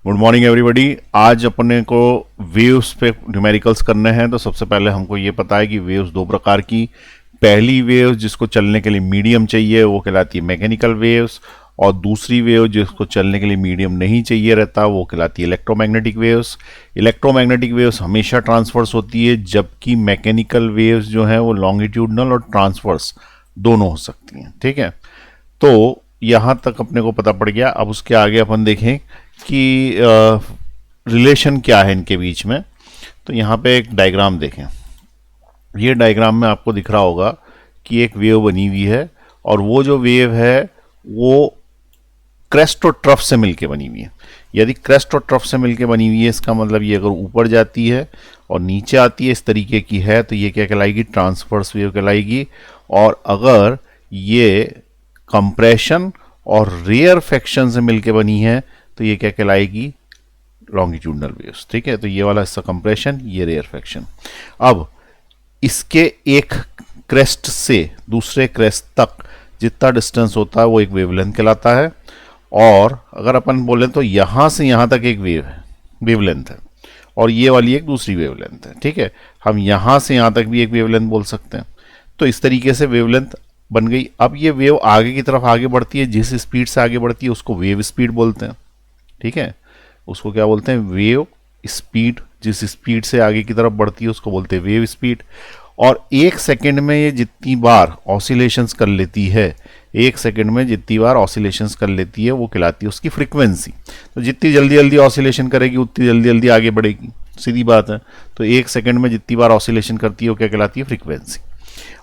Good morning everybody. आज अपने को वेव्स पे न्यूमेरिकल्स करने हैं। तो सबसे पहले हमको ये पता है कि वेव्स दो प्रकार की, पहली वेव जिसको चलने के लिए मीडियम चाहिए वो कहलाती है मैकेनिकल वेव्स, और दूसरी वेव जिसको चलने के लिए मीडियम नहीं चाहिए रहता वो कहलाती है इलेक्ट्रोमैग्नेटिक वेव्स। इलेक्ट्रोमैग्नेटिक वेव्स हमेशा ट्रांसवर्स होती है, जबकि मैकेनिकल वेव्स जो हैं वो लॉन्गिट्यूडनल और ट्रांसवर्स दोनों हो सकती हैं। ठीक है, तो यहाँ तक अपने को पता पड़ गया। अब उसके आगे अपन देखें कि रिलेशन क्या है इनके बीच में। तो यहाँ पे एक डायग्राम देखें। ये डायग्राम में आपको दिख रहा होगा कि एक वेव बनी हुई है, और वो जो वेव है वो क्रेस्ट और ट्रफ से मिलके बनी हुई है। यदि क्रेस्ट और ट्रफ से मिलके बनी हुई है, इसका मतलब ये अगर ऊपर जाती है और नीचे आती है इस तरीके की है, तो ये क्या कहलाएगी? ट्रांसवर्स वेव कहलाएगी। और अगर ये कंप्रेशन और रेयर फ्रैक्शन से मिलके बनी है तो ये क्या कहलाएगी? Longitudinal waves. ठीक है, तो ये वाला हिस्सा कंप्रेशन, ये रेयर फ्रैक्शन। अब इसके एक क्रेस्ट से दूसरे क्रेस्ट तक जितना डिस्टेंस होता है वो एक वेवलेंथ कहलाता है। और अगर अपन बोलें तो यहां से यहां तक एक वेवलेंथ है, और ये वाली एक दूसरी वेवलेंथ है। ठीक है, हम यहां से यहां तक भी एक वेवलेंथ बोल सकते हैं। तो इस तरीके से वेवलेंथ बन गई। अब ये वेव आगे की तरफ आगे बढ़ती है, जिस स्पीड से आगे बढ़ती है उसको वेव स्पीड बोलते हैं। ठीक है, उसको क्या बोलते हैं? Wave speed. जिस स्पीड से आगे की तरफ बढ़ती है उसको बोलते हैं वेव स्पीड। और एक सेकंड में ये जितनी बार ऑसिलेशंस कर लेती है, एक सेकंड में जितनी बार ऑसिलेशंस कर लेती है वो कहलाती है उसकी फ्रीक्वेंसी। तो जितनी जल्दी जल्दी ऑसिलेशन करेगी उतनी जल्दी जल्दी आगे बढ़ेगी, सीधी बात है। तो एक सेकंड में जितनी बार ऑसिलेशन करती है वो क्या कहलाती है? फ्रीक्वेंसी।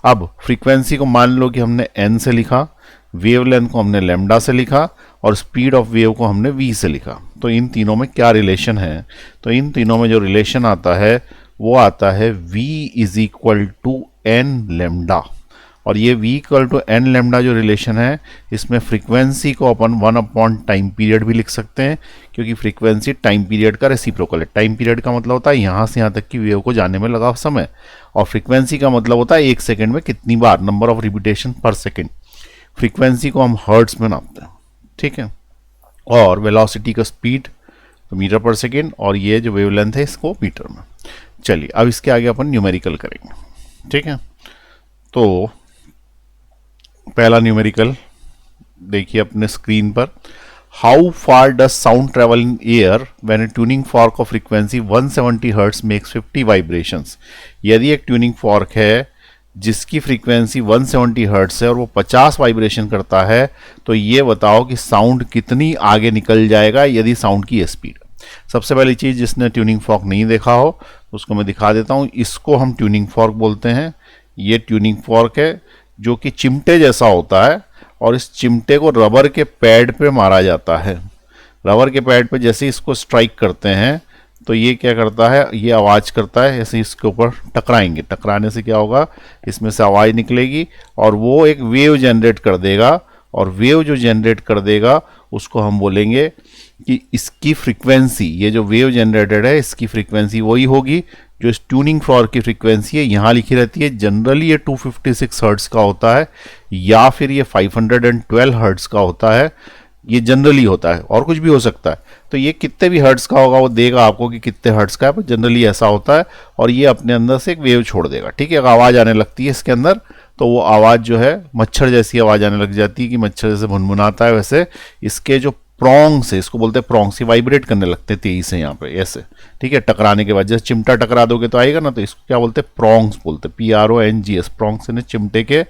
अब फ्रीक्वेंसी को मान लो कि हमने n से लिखा, वेवलेंथ को हमने लैम्डा से लिखा, और स्पीड ऑफ वेव को हमने v से लिखा। तो इन तीनों में क्या रिलेशन है? तो इन तीनों में जो रिलेशन आता है वो आता है v is equal to n lambda. और ये v equal to n lambda जो रिलेशन है, इसमें फ्रीक्वेंसी को अपन 1 अपॉन टाइम पीरियड भी लिख सकते हैं, क्योंकि फ्रीक्वेंसी टाइम पीरियड का रेसिप्रोकल है। टाइम पीरियड का मतलब होता है यहाँ से यहाँ तक की वेव को जाने में लगा समय, और फ्रीक्वेंसी का मतलब होता है एक सेकंड में कितनी बार, नंबर ऑफ रिपीटेशन पर सेकंड। फ्रीक्वेंसी को हम हर्ट्ज में नापते हैं। ठीक है, और वेलोसिटी का स्पीड तो मीटर पर सेकेंड, और ये जो वेवलेंथ है इसको मीटर में। चलिए अब इसके आगे अपन न्यूमेरिकल करेंगे। ठीक है, तो पहला न्यूमेरिकल देखिए अपने स्क्रीन पर। How far does sound travel in air when A tuning fork of frequency 170 hertz makes 50 vibrations. यदि एक ट्यूनिंग फॉर्क है जिसकी फ्रीक्वेंसी 170 हर्ट्ज है और वो 50 वाइब्रेशन करता है, तो ये बताओ कि साउंड कितनी आगे निकल जाएगा यदि साउंड की स्पीड। सबसे पहली चीज, जिसने ट्यूनिंग फॉर्क नहीं देखा हो उसको मैं दिखा देता हूँ। इसको हम ट्यूनिंग फॉर्क बोलते हैं। ये ट्यूनिंग फॉर्क है जो कि चिमटे जैसा होता है, और इस चिमटे को रबर के पैड पे मारा जाता है। रबर के पैड पे जैसे इसको स्ट्राइक करते हैं तो ये क्या करता है? ये आवाज़ करता है। ऐसे इसके ऊपर टकराएंगे, टकराने से क्या होगा? इसमें से आवाज़ निकलेगी और वो एक वेव जनरेट कर देगा, और वेव जो जनरेट कर देगा उसको हम बोलेंगे कि इसकी फ्रीक्वेंसी, ये जो वेव जनरेटेड है इसकी फ्रीक्वेंसी वही होगी जो इस ट्यूनिंग फॉर्क की फ्रीक्वेंसी है, यहाँ लिखी रहती है। जनरली ये 256 हर्ट्ज का होता है, या फिर ये 512 हर्ट्ज का होता है। ये जनरली होता है, और कुछ भी हो सकता है। तो ये कितने भी हर्ट्ज का होगा वो देगा आपको कि कितने हर्ट्ज का है, पर जनरली ऐसा होता है। और ये अपने अंदर से एक वेव छोड़ देगा। ठीक है, अगर आवाज़ आने लगती है इसके अंदर तो वो आवाज़ जो है मच्छर जैसी आवाज़ आने लग जाती है, कि मच्छर जैसे भुनभुनाता है, वैसे इसके जो प्रॉन्ग्स है, इसको बोलते हैं प्रॉन्ग्स, ये वाइब्रेट करने लगते हैं तेजी से यहाँ पे ऐसे। ठीक है, टकराने के बाद जैसे चिमटा टकरा दोगे तो आएगा ना, तो इसको क्या बोलते हैं? प्रॉन्ग्स बोलते हैं, PRONGS। प्रॉन्ग्स ने चिमटे के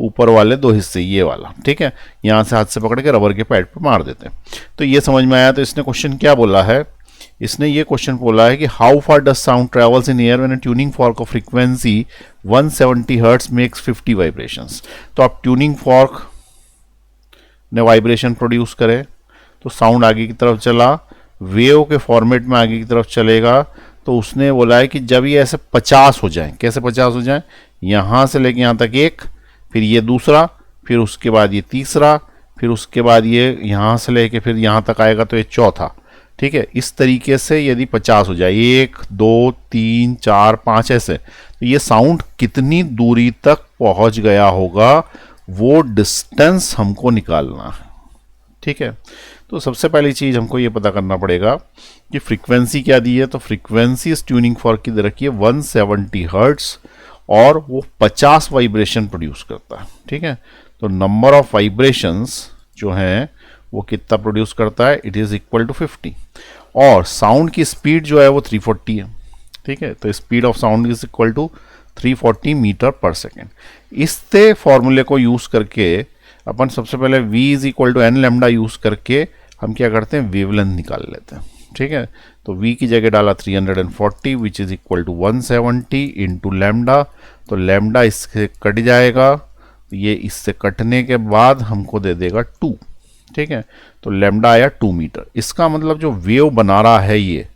ऊपर वाले दो हिस्से, ये वाला। ठीक है, यहाँ से हाथ से पकड़ के रबर के पैड पर मार देते हैं। तो ये समझ में आया। तो इसने क्वेश्चन क्या बोला है? इसने ये क्वेश्चन बोला है कि how far does sound travels in air when a tuning fork of frequency 170 hertz makes 50 vibrations. तो आप ट्यूनिंग फॉर्क ने वाइब्रेशन प्रोड्यूस करे तो साउंड आगे की तरफ चला, वेव के फॉर्मेट में आगे की तरफ चलेगा। तो उसने बोला है कि जब ये ऐसे 50 हो जाए, कैसे 50 हो जाए? यहाँ से लेके यहाँ तक एक, फिर ये दूसरा, फिर उसके बाद ये तीसरा, फिर उसके बाद ये यहाँ से लेके फिर यहाँ तक आएगा तो ये चौथा। ठीक है, इस तरीके से यदि 50 हो जाए, 1 2 3 4 5 ऐसे, तो ये साउंड कितनी दूरी तक पहुंच गया होगा वो डिस्टेंस हमको निकालना है। ठीक है, तो तो सबसे पहली चीज हमको ये पता करना पड़ेगा कि फ्रीक्वेंसी क्या दी है। तो फ्रीक्वेंसी इस ट्यूनिंग फॉर्क की दे रखी है 170 हर्ट्स और वो 50 वाइब्रेशन प्रोड्यूस करता है। ठीक है, तो नंबर ऑफ वाइब्रेशंस जो हैं वो कितना प्रोड्यूस करता है, इट इज इक्वल टू 50, और साउंड की स्पीड जो है वो 340 है। ठीक है, तो speed of sound is equal to 340 metre per second. इससे फॉर्मूले को यूज करके अपन सबसे पहले v is equal to n lambda use करके हम क्या करते हैं, वेवलेंथ निकाल लेते हैं। ठीक है, तो v की जगह डाला 340 which is equal to 170 into lambda. तो लेमडा इससे कट जाएगा, ये इससे कटने के बाद हमको दे देगा 2। ठीक है, तो लेमडा आया 2 मीटर। इसका मतलब जो वेव बना रहा है ये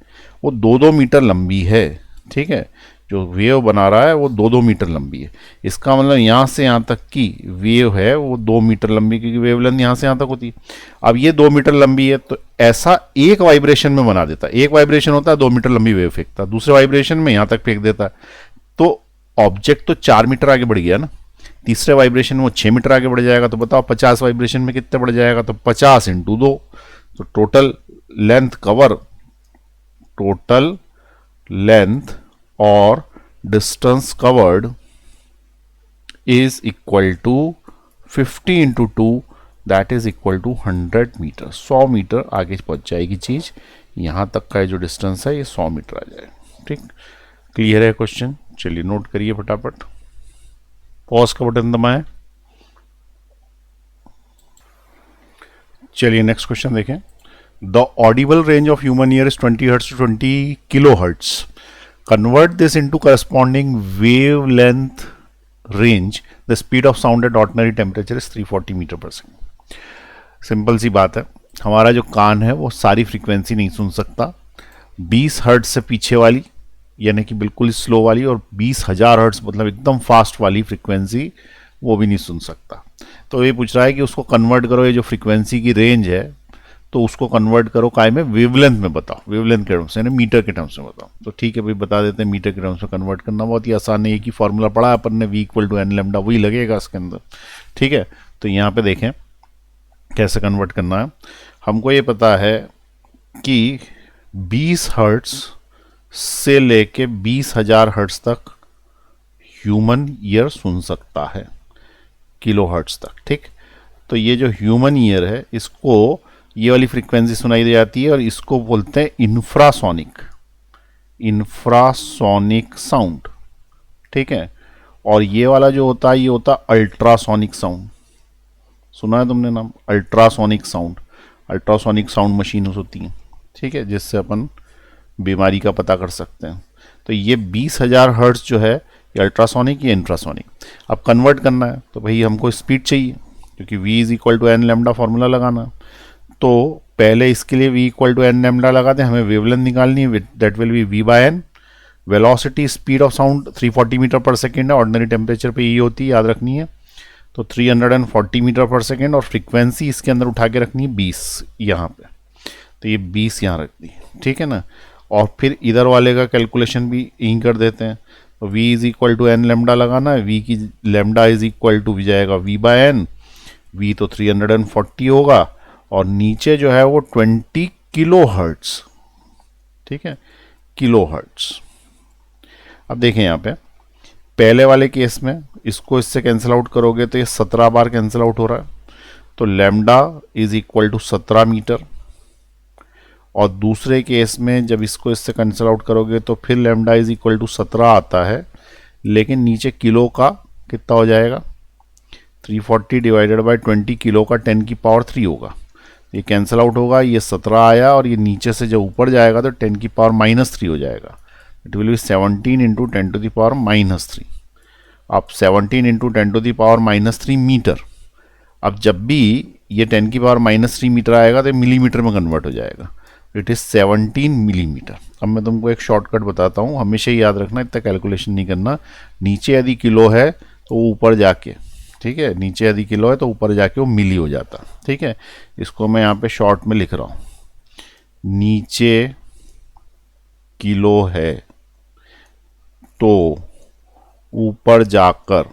वो 2-2 मीटर लंबी है। ठीक है, जो वेव बना रहा है वो 2-2 मीटर लंबी है। इसका मतलब यहाँ से यहाँ तक की वेव है वो 2 मीटर लंबी, क्योंकि वेवलेंथ यहाँ से यहाँ तक होती है। अब ये 2 मीटर लंबी है, तो ऐसा एक वाइब्रेशन में बना देता है। एक वाइब्रेशन होता है 2 मीटर लंबी वेव फेंकता है, दूसरे वाइब्रेशन में यहाँ तक फेंक देता है। तो ऑब्जेक्ट तो 4 मीटर आगे बढ़ गया ना, तीसरे वाइब्रेशन में वो 6 मीटर आगे बढ़ जाएगा। तो बताओ 50 वाइब्रेशन में कितने बढ़ जाएगा, तो 50 इंटू 2, तो total length cover, total length और distance covered is equal to 50 into 2, that is equal to 100 metre. 100 metre आगे पहुंच जाएगी चीज। यहां तक का जो डिस्टेंस है ये 100 मीटर आ जाएगा। ठीक, क्लियर है क्वेश्चन? चलिए नोट करिए फटाफट। पॉज का बटन दबाएं। चलिए नेक्स्ट क्वेश्चन देखें। The audible range of human ear is 20 hertz to 20 kilohertz. Convert this into corresponding wavelength range. The speed of sound at ordinary temperature is 340 metre per second. Simple सी बात है, हमारा जो कान है वो सारी frequency नहीं सुन सकता। 20 हर्ट्ज से पीछे वाली यानी कि बिल्कुल स्लो वाली, और 20,000 हर्ट्ज मतलब एकदम फास्ट वाली फ्रीक्वेंसी वो भी नहीं सुन सकता। तो ये पूछ रहा है कि उसको कन्वर्ट करो, ये जो फ्रीक्वेंसी की रेंज है तो उसको कन्वर्ट करो काय में, वेवलेंथ में बताओ, वेवलेंथ के टर्म्स यानी मीटर के टर्म्स में बताओ। तो ठीक है भाई, बता देते हैं। मीटर के टर्म्स में कन्वर्ट करना बहुत ही आसान है, एक ही फॉर्मूला पढ़ा अपन ने, v equal to n lambda, वही लगेगा इसके अंदर। ठीक है, तो यहाँ पे देखें कैसे कन्वर्ट करना है। हमको ये पता है कि 20 हर्ट्स से लेके 20,000 हर्ट्स तक ह्यूमन ईयर सुन सकता है, किलो हर्ट्स तक। ठीक, तो ये जो ह्यूमन ईयर है इसको ये वाली फ्रीक्वेंसी सुनाई दे जाती है और इसको बोलते हैं इंफ्रासोनिक, इंफ्रासोनिक साउंड। ठीक है, और ये वाला जो होता है ये होता है अल्ट्रासोनिक साउंड। सुना है तुमने नाम, ultrasonic sound? Ultrasonic sound machine होती हैं, ठीक है, जिससे अपन बीमारी का पता कर सकते हैं। तो ये 20,000 हर्ट्ज जो है ये अल्ट्रासोनिक या इंफ्रासोनिक। अब कन्वर्ट करना है तो भाई हमको स्पीड चाहिए, क्योंकि v is equal to n lambda formula लगाना। तो पहले इसके लिए v equal to n lambda लगाते हैं, हमें वेवलेंथ निकालनी है, that will be v by n. Velocity speed of sound 340 metre per second है, ऑर्डिनरी टेम्परेचर पे ये होती है, याद रखनी है। तो 340 मीटर पर सेकेंड, और फ्रीक्वेंसी इसके अंदर उठा के रखनी है 20 यहाँ पे, तो ये 20 यहाँ रख दी, ठीक है ना। और फिर इधर वाले का कैलकुलेशन भी यहीं कर देते हैं। तो v is equal to n lambda लगाना है, v की लेमडा इज इक्वल टू जाएगा v बाय एन, v तो 340 होगा, और नीचे जो है वो 20 किलो हर्ट्स, ठीक है, किलो हर्ट्स। अब देखें यहाँ पे पहले वाले केस में इसको इससे कैंसिल आउट करोगे तो ये 17 बार कैंसिल आउट हो रहा है, तो lambda is equal to 17 metre. और दूसरे केस में जब इसको इससे कैंसिल आउट करोगे तो फिर लेमडा इज इक्वल टू 17 आता है, लेकिन नीचे किलो का कितना हो जाएगा, 340 डिवाइडेड बाय 20 किलो का 10 की पावर 3 होगा। ये कैंसिल आउट होगा, ये 17 आया, और ये नीचे से जब ऊपर जाएगा तो 10 की पावर -3 हो जाएगा। It will be 17 into 10 to the power -3। अब 17 इंटू 10 टू द पावर -3 मीटर। अब जब भी ये 10 की पावर -3 मीटर आएगा तो मिलीमीटर में कन्वर्ट हो जाएगा, इट इज 17 मिलीमीटर। अब मैं तुमको एक शॉर्टकट बताता हूँ, हमेशा ही याद रखना, इतना कैलकुलेशन नहीं करना। नीचे यदि किलो है तो वो ऊपर जाके, ठीक है, नीचे यदि किलो है तो ऊपर जाके वो मिली हो जाता, ठीक है। इसको मैं यहाँ पे शॉर्ट में लिख रहा हूँ, नीचे किलो है तो ऊपर जाकर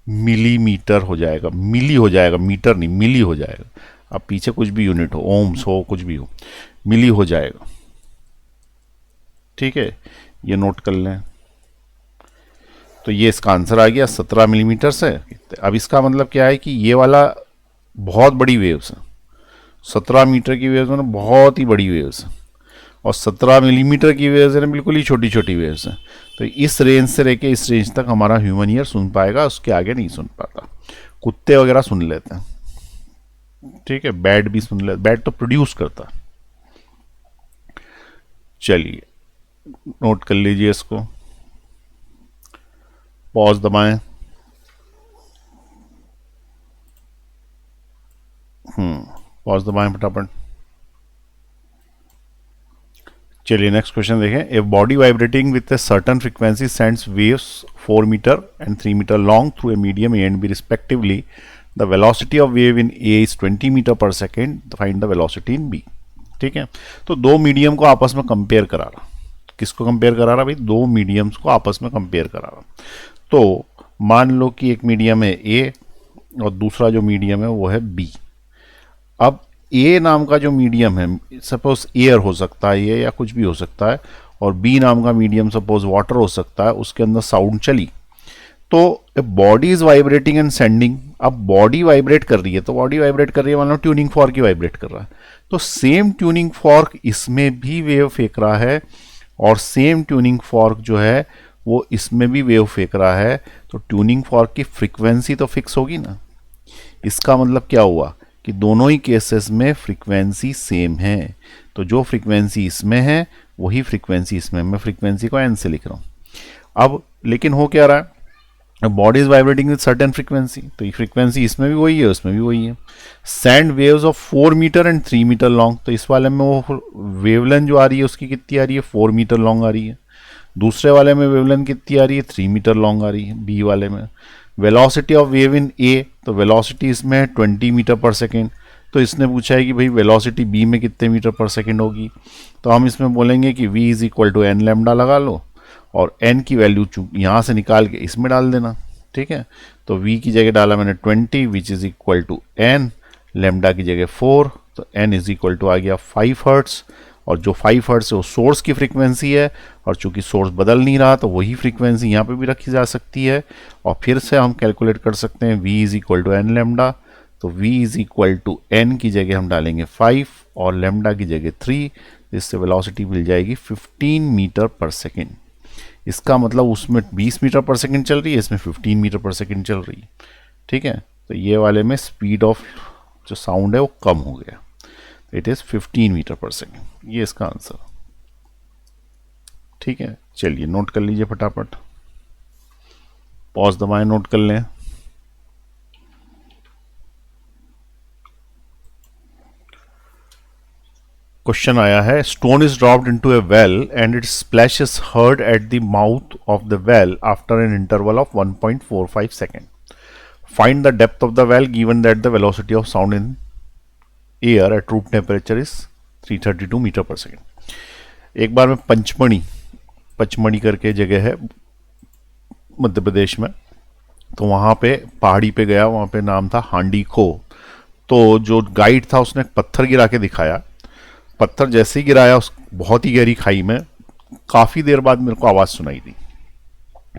मिलीमीटर हो जाएगा, मिली हो जाएगा, मीटर नहीं, मिली हो जाएगा। अब पीछे कुछ भी यूनिट हो, ओम्स हो, कुछ भी हो, मिली हो जाएगा। ठीक है, ये नोट कर लें। तो ये इसका आंसर आ गया 17 मिलीमीटर से। अब इसका मतलब क्या है कि ये वाला बहुत बड़ी वेव्स है, 17 मीटर की वेव्स में बहुत ही बड़ी वेव्स है, और 17 मिलीमीटर की वेव्स है ना बिल्कुल ही छोटी छोटी वेव्स हैं। तो इस रेंज से लेके इस रेंज तक हमारा ह्यूमन ईयर सुन पाएगा, उसके आगे नहीं सुन पाता। कुत्ते वगैरह सुन लेते हैं, ठीक है, बैट भी सुन लेते, बैट तो प्रोड्यूस करता। चलिए नोट कर लीजिए इसको, पॉज दबाएं। पॉज दबाएं फटाफट। चलिए नेक्स्ट क्वेश्चन देखें। A body vibrating with a certain frequency sends waves 4 metre and 3 metre long through a medium A and B respectively. The velocity of wave in A is 20 metre per second, find the velocity in B. ठीक है, तो दो medium को आपस में compare करा रहा। किसको कंपेयर करा रहा भाई? दो मीडियम्स को आपस में कंपेयर करा रहा। तो मान लो कि एक मीडियम है ए और दूसरा जो मीडियम है वो है बी। अब ए नाम का जो मीडियम है, सपोज एयर हो सकता है ये, या कुछ भी हो सकता है, और बी नाम का मीडियम सपोज वाटर हो सकता है, उसके अंदर साउंड चली। तो body is vibrating and sending. अब बॉडी वाइब्रेट कर रही है, तो बॉडी वाइब्रेट कर रही है, मान लो ट्यूनिंग फॉर्क ही वाइब्रेट कर रहा है, तो सेम ट्यूनिंग फॉर्क इसमें भी वेव फेंक रहा है, और सेम ट्यूनिंग फॉर्क जो है वो इसमें भी वेव फेंक रहा है। तो ट्यूनिंग फॉर्क की फ्रीक्वेंसी तो फिक्स होगी ना। इसका मतलब क्या हुआ कि दोनों ही केसेस में फ्रीक्वेंसी सेम है। तो जो फ्रीक्वेंसी इसमें है वही फ्रीक्वेंसी इसमें, मैं फ्रीक्वेंसी को एन से लिख रहा हूँ। अब लेकिन हो क्या रहा है, body is vibrating with certain frequency, तो ये फ्रीक्वेंसी इसमें भी वही है, उसमें भी वही है। Sand waves of 4 metre and 3 metre long, तो इस वाले में वो वेवलेंथ जो आ रही है उसकी कितनी आ रही है? 4 मीटर लॉन्ग आ रही है। दूसरे वाले में वेवलेंथ कितनी आ रही है? 3 मीटर लॉन्ग आ रही है, बी वाले में। वेलोसिटी ऑफ वेव इन ए, तो वेलोसिटी इसमें है 20 मीटर पर सेकेंड। तो इसने पूछा है कि भाई वेलोसिटी बी में कितने मीटर पर सेकेंड होगी, तो हम इसमें बोलेंगे कि v is equal to n lambda लगा लो, और n की वैल्यू यहाँ से निकाल के इसमें डाल देना। ठीक है, तो v की जगह डाला मैंने 20 which is equal to n, lambda की जगह 4, तो n इज इक्वल टू आ गया 5 हर्ट्स, और जो 5 हर्ट्स है वो सोर्स की फ्रीक्वेंसी है, और चूंकि सोर्स बदल नहीं रहा तो वही फ्रीक्वेंसी यहाँ पे भी रखी जा सकती है। और फिर से हम कैलकुलेट कर सकते हैं v is equal to n lambda, तो v is equal to n की जगह हम डालेंगे 5 और लेमडा की जगह 3, इससे वेलोसिटी मिल जाएगी 15 मीटर पर सेकेंड। इसका मतलब उसमें 20 मीटर पर सेकेंड चल रही है, इसमें 15 मीटर पर सेकेंड चल रही है। ठीक है, तो ये वाले में स्पीड ऑफ जो साउंड है वो कम हो गया, it is 15 metre per second, ये इसका आंसर। ठीक है, चलिए नोट कर लीजिए फटाफट, पॉज दबाएं, नोट कर लें। क्वेश्चन आया है, stone is dropped into a well and it splash is heard at the mouth of the well after an interval of 1.45 second. Find the depth of the well given that the velocity of sound in air at room temperature is 332 metre per second. एक बार मैं पचमढ़ी करके जगह है मध्य प्रदेश में, तो वहाँ पे पहाड़ी पे गया, वहाँ पे नाम था हांडी खो। तो जो गाइड था उसने पत्थर गिरा के दिखाया, पत्थर जैसे ही गिराया उस बहुत ही गहरी खाई में, काफ़ी देर बाद मेरे को आवाज़ सुनाई दी।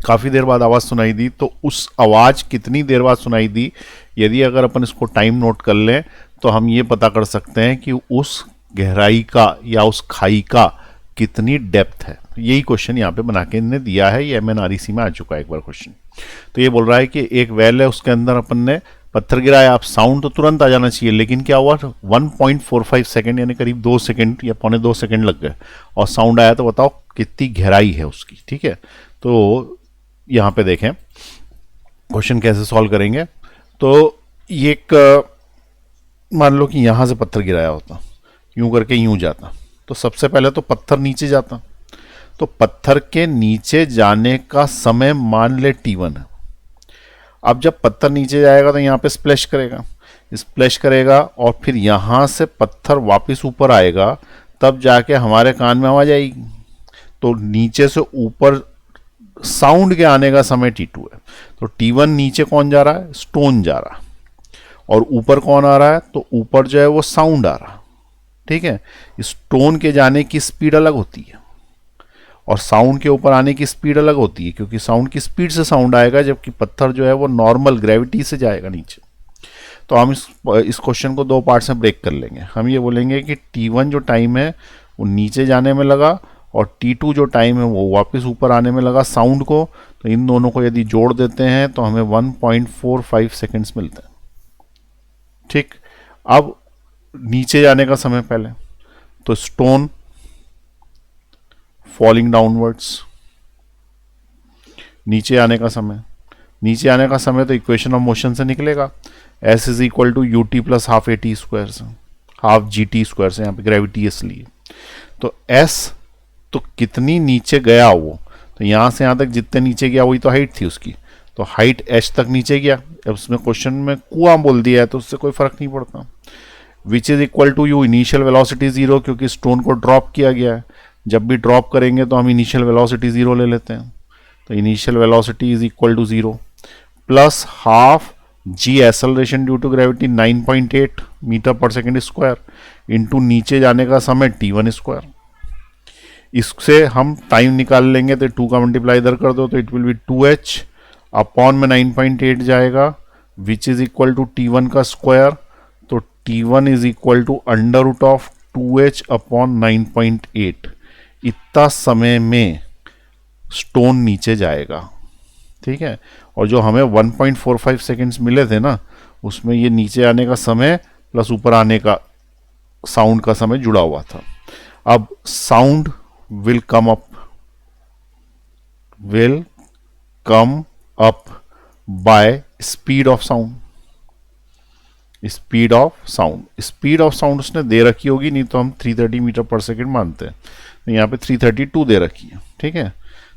काफ़ी देर बाद आवाज़ सुनाई दी, तो उस आवाज़ कितनी देर बाद सुनाई दी, यदि अगर अपन इसको टाइम नोट कर लें तो हम ये पता कर सकते हैं कि उस गहराई का या उस खाई का कितनी डेप्थ है। यही क्वेश्चन यहाँ पे बना के इन्होंने दिया है, ये MNREC में आ चुका है एक बार क्वेश्चन। तो ये बोल रहा है कि एक वेल है, उसके अंदर अपन ने पत्थर गिराया, आप साउंड तो तुरंत आ जाना चाहिए, लेकिन क्या हुआ 1.45 सेकेंड यानी करीब 2 सेकेंड या पौने 2 सेकेंड लग गए, और साउंड आया। तो बताओ कितनी गहराई है उसकी। ठीक है, तो यहाँ पे देखें क्वेश्चन कैसे सॉल्व करेंगे। तो ये एक मान लो कि यहाँ से पत्थर गिराया होता, यूं करके यूं जाता, तो सबसे पहले तो पत्थर नीचे जाता, तो पत्थर के नीचे जाने का समय मान ले t1 है। अब जब पत्थर नीचे जाएगा तो यहाँ पे स्प्लैश करेगा और फिर यहाँ से पत्थर वापस ऊपर आएगा, तब जाके हमारे कान में आवाज आएगी। तो नीचे से ऊपर साउंड के आने का समय T2 है। तो T1 नीचे कौन जा रहा है, स्टोन जा रहा है, और ऊपर कौन आ रहा है, तो ऊपर जो है वो साउंड आ रहा है। ठीक है, स्टोन के जाने की स्पीड अलग होती है और साउंड के ऊपर आने की स्पीड अलग होती है, क्योंकि साउंड की स्पीड से साउंड आएगा, जबकि पत्थर जो है वो नॉर्मल ग्रेविटी से जाएगा नीचे। तो हम इस क्वेश्चन को दो पार्ट्स में ब्रेक कर लेंगे। हम ये बोलेंगे कि T1 जो टाइम है वो नीचे जाने में लगा और T2 जो टाइम है वो वापस ऊपर आने में लगा साउंड को। तो इन दोनों को यदि जोड़ देते हैं तो हमें 1.45 सेकेंड्स मिलते हैं। ठीक, अब नीचे जाने का समय पहले, तो स्टोन फॉलिंग डाउनवर्ड्स, नीचे आने का समय, नीचे आने का समय तो इक्वेशन ऑफ मोशन से निकलेगा, S is equal to u t plus half a t square से, हाफ जी टी स्क्वायर से, यहाँ पे ग्रेविटी इसलिए। तो S तो कितनी नीचे गया वो, तो यहाँ से यहाँ तक जितने नीचे गया वही तो हाइट थी उसकी, तो हाइट h तक नीचे गया। अब उसमें क्वेश्चन में कुआं बोल दिया है तो उससे कोई फर्क नहीं पड़ता। Which is equal to u, initial velocity zero, क्योंकि स्टोन को ड्रॉप किया गया है। जब भी ड्रॉप करेंगे तो हम इनिशियल वेलोसिटी जीरो ले लेते हैं, तो initial velocity is equal to zero plus half g acceleration due to gravity 9.8 metre per second square into नीचे जाने का समय T1 स्क्वायर। इससे हम टाइम निकाल लेंगे, तो 2 का मल्टीप्लाई इधर कर दो तो it will B 2h upon में 9.8 जाएगा, विच इज इक्वल टू T1 का स्क्वायर। तो T1 is equal to under root of 2h upon 9.8। इतना समय में स्टोन नीचे जाएगा। ठीक है, और जो हमें 1.45 सेकेंड्स मिले थे ना, उसमें ये नीचे आने का समय प्लस ऊपर आने का साउंड का समय जुड़ा हुआ था। अब sound will come up by speed of sound. Speed of sound उसने दे रखी होगी, नहीं तो हम 330 मीटर पर सेकेंड मानते हैं, तो यहाँ पे 332 दे रखी है। ठीक है,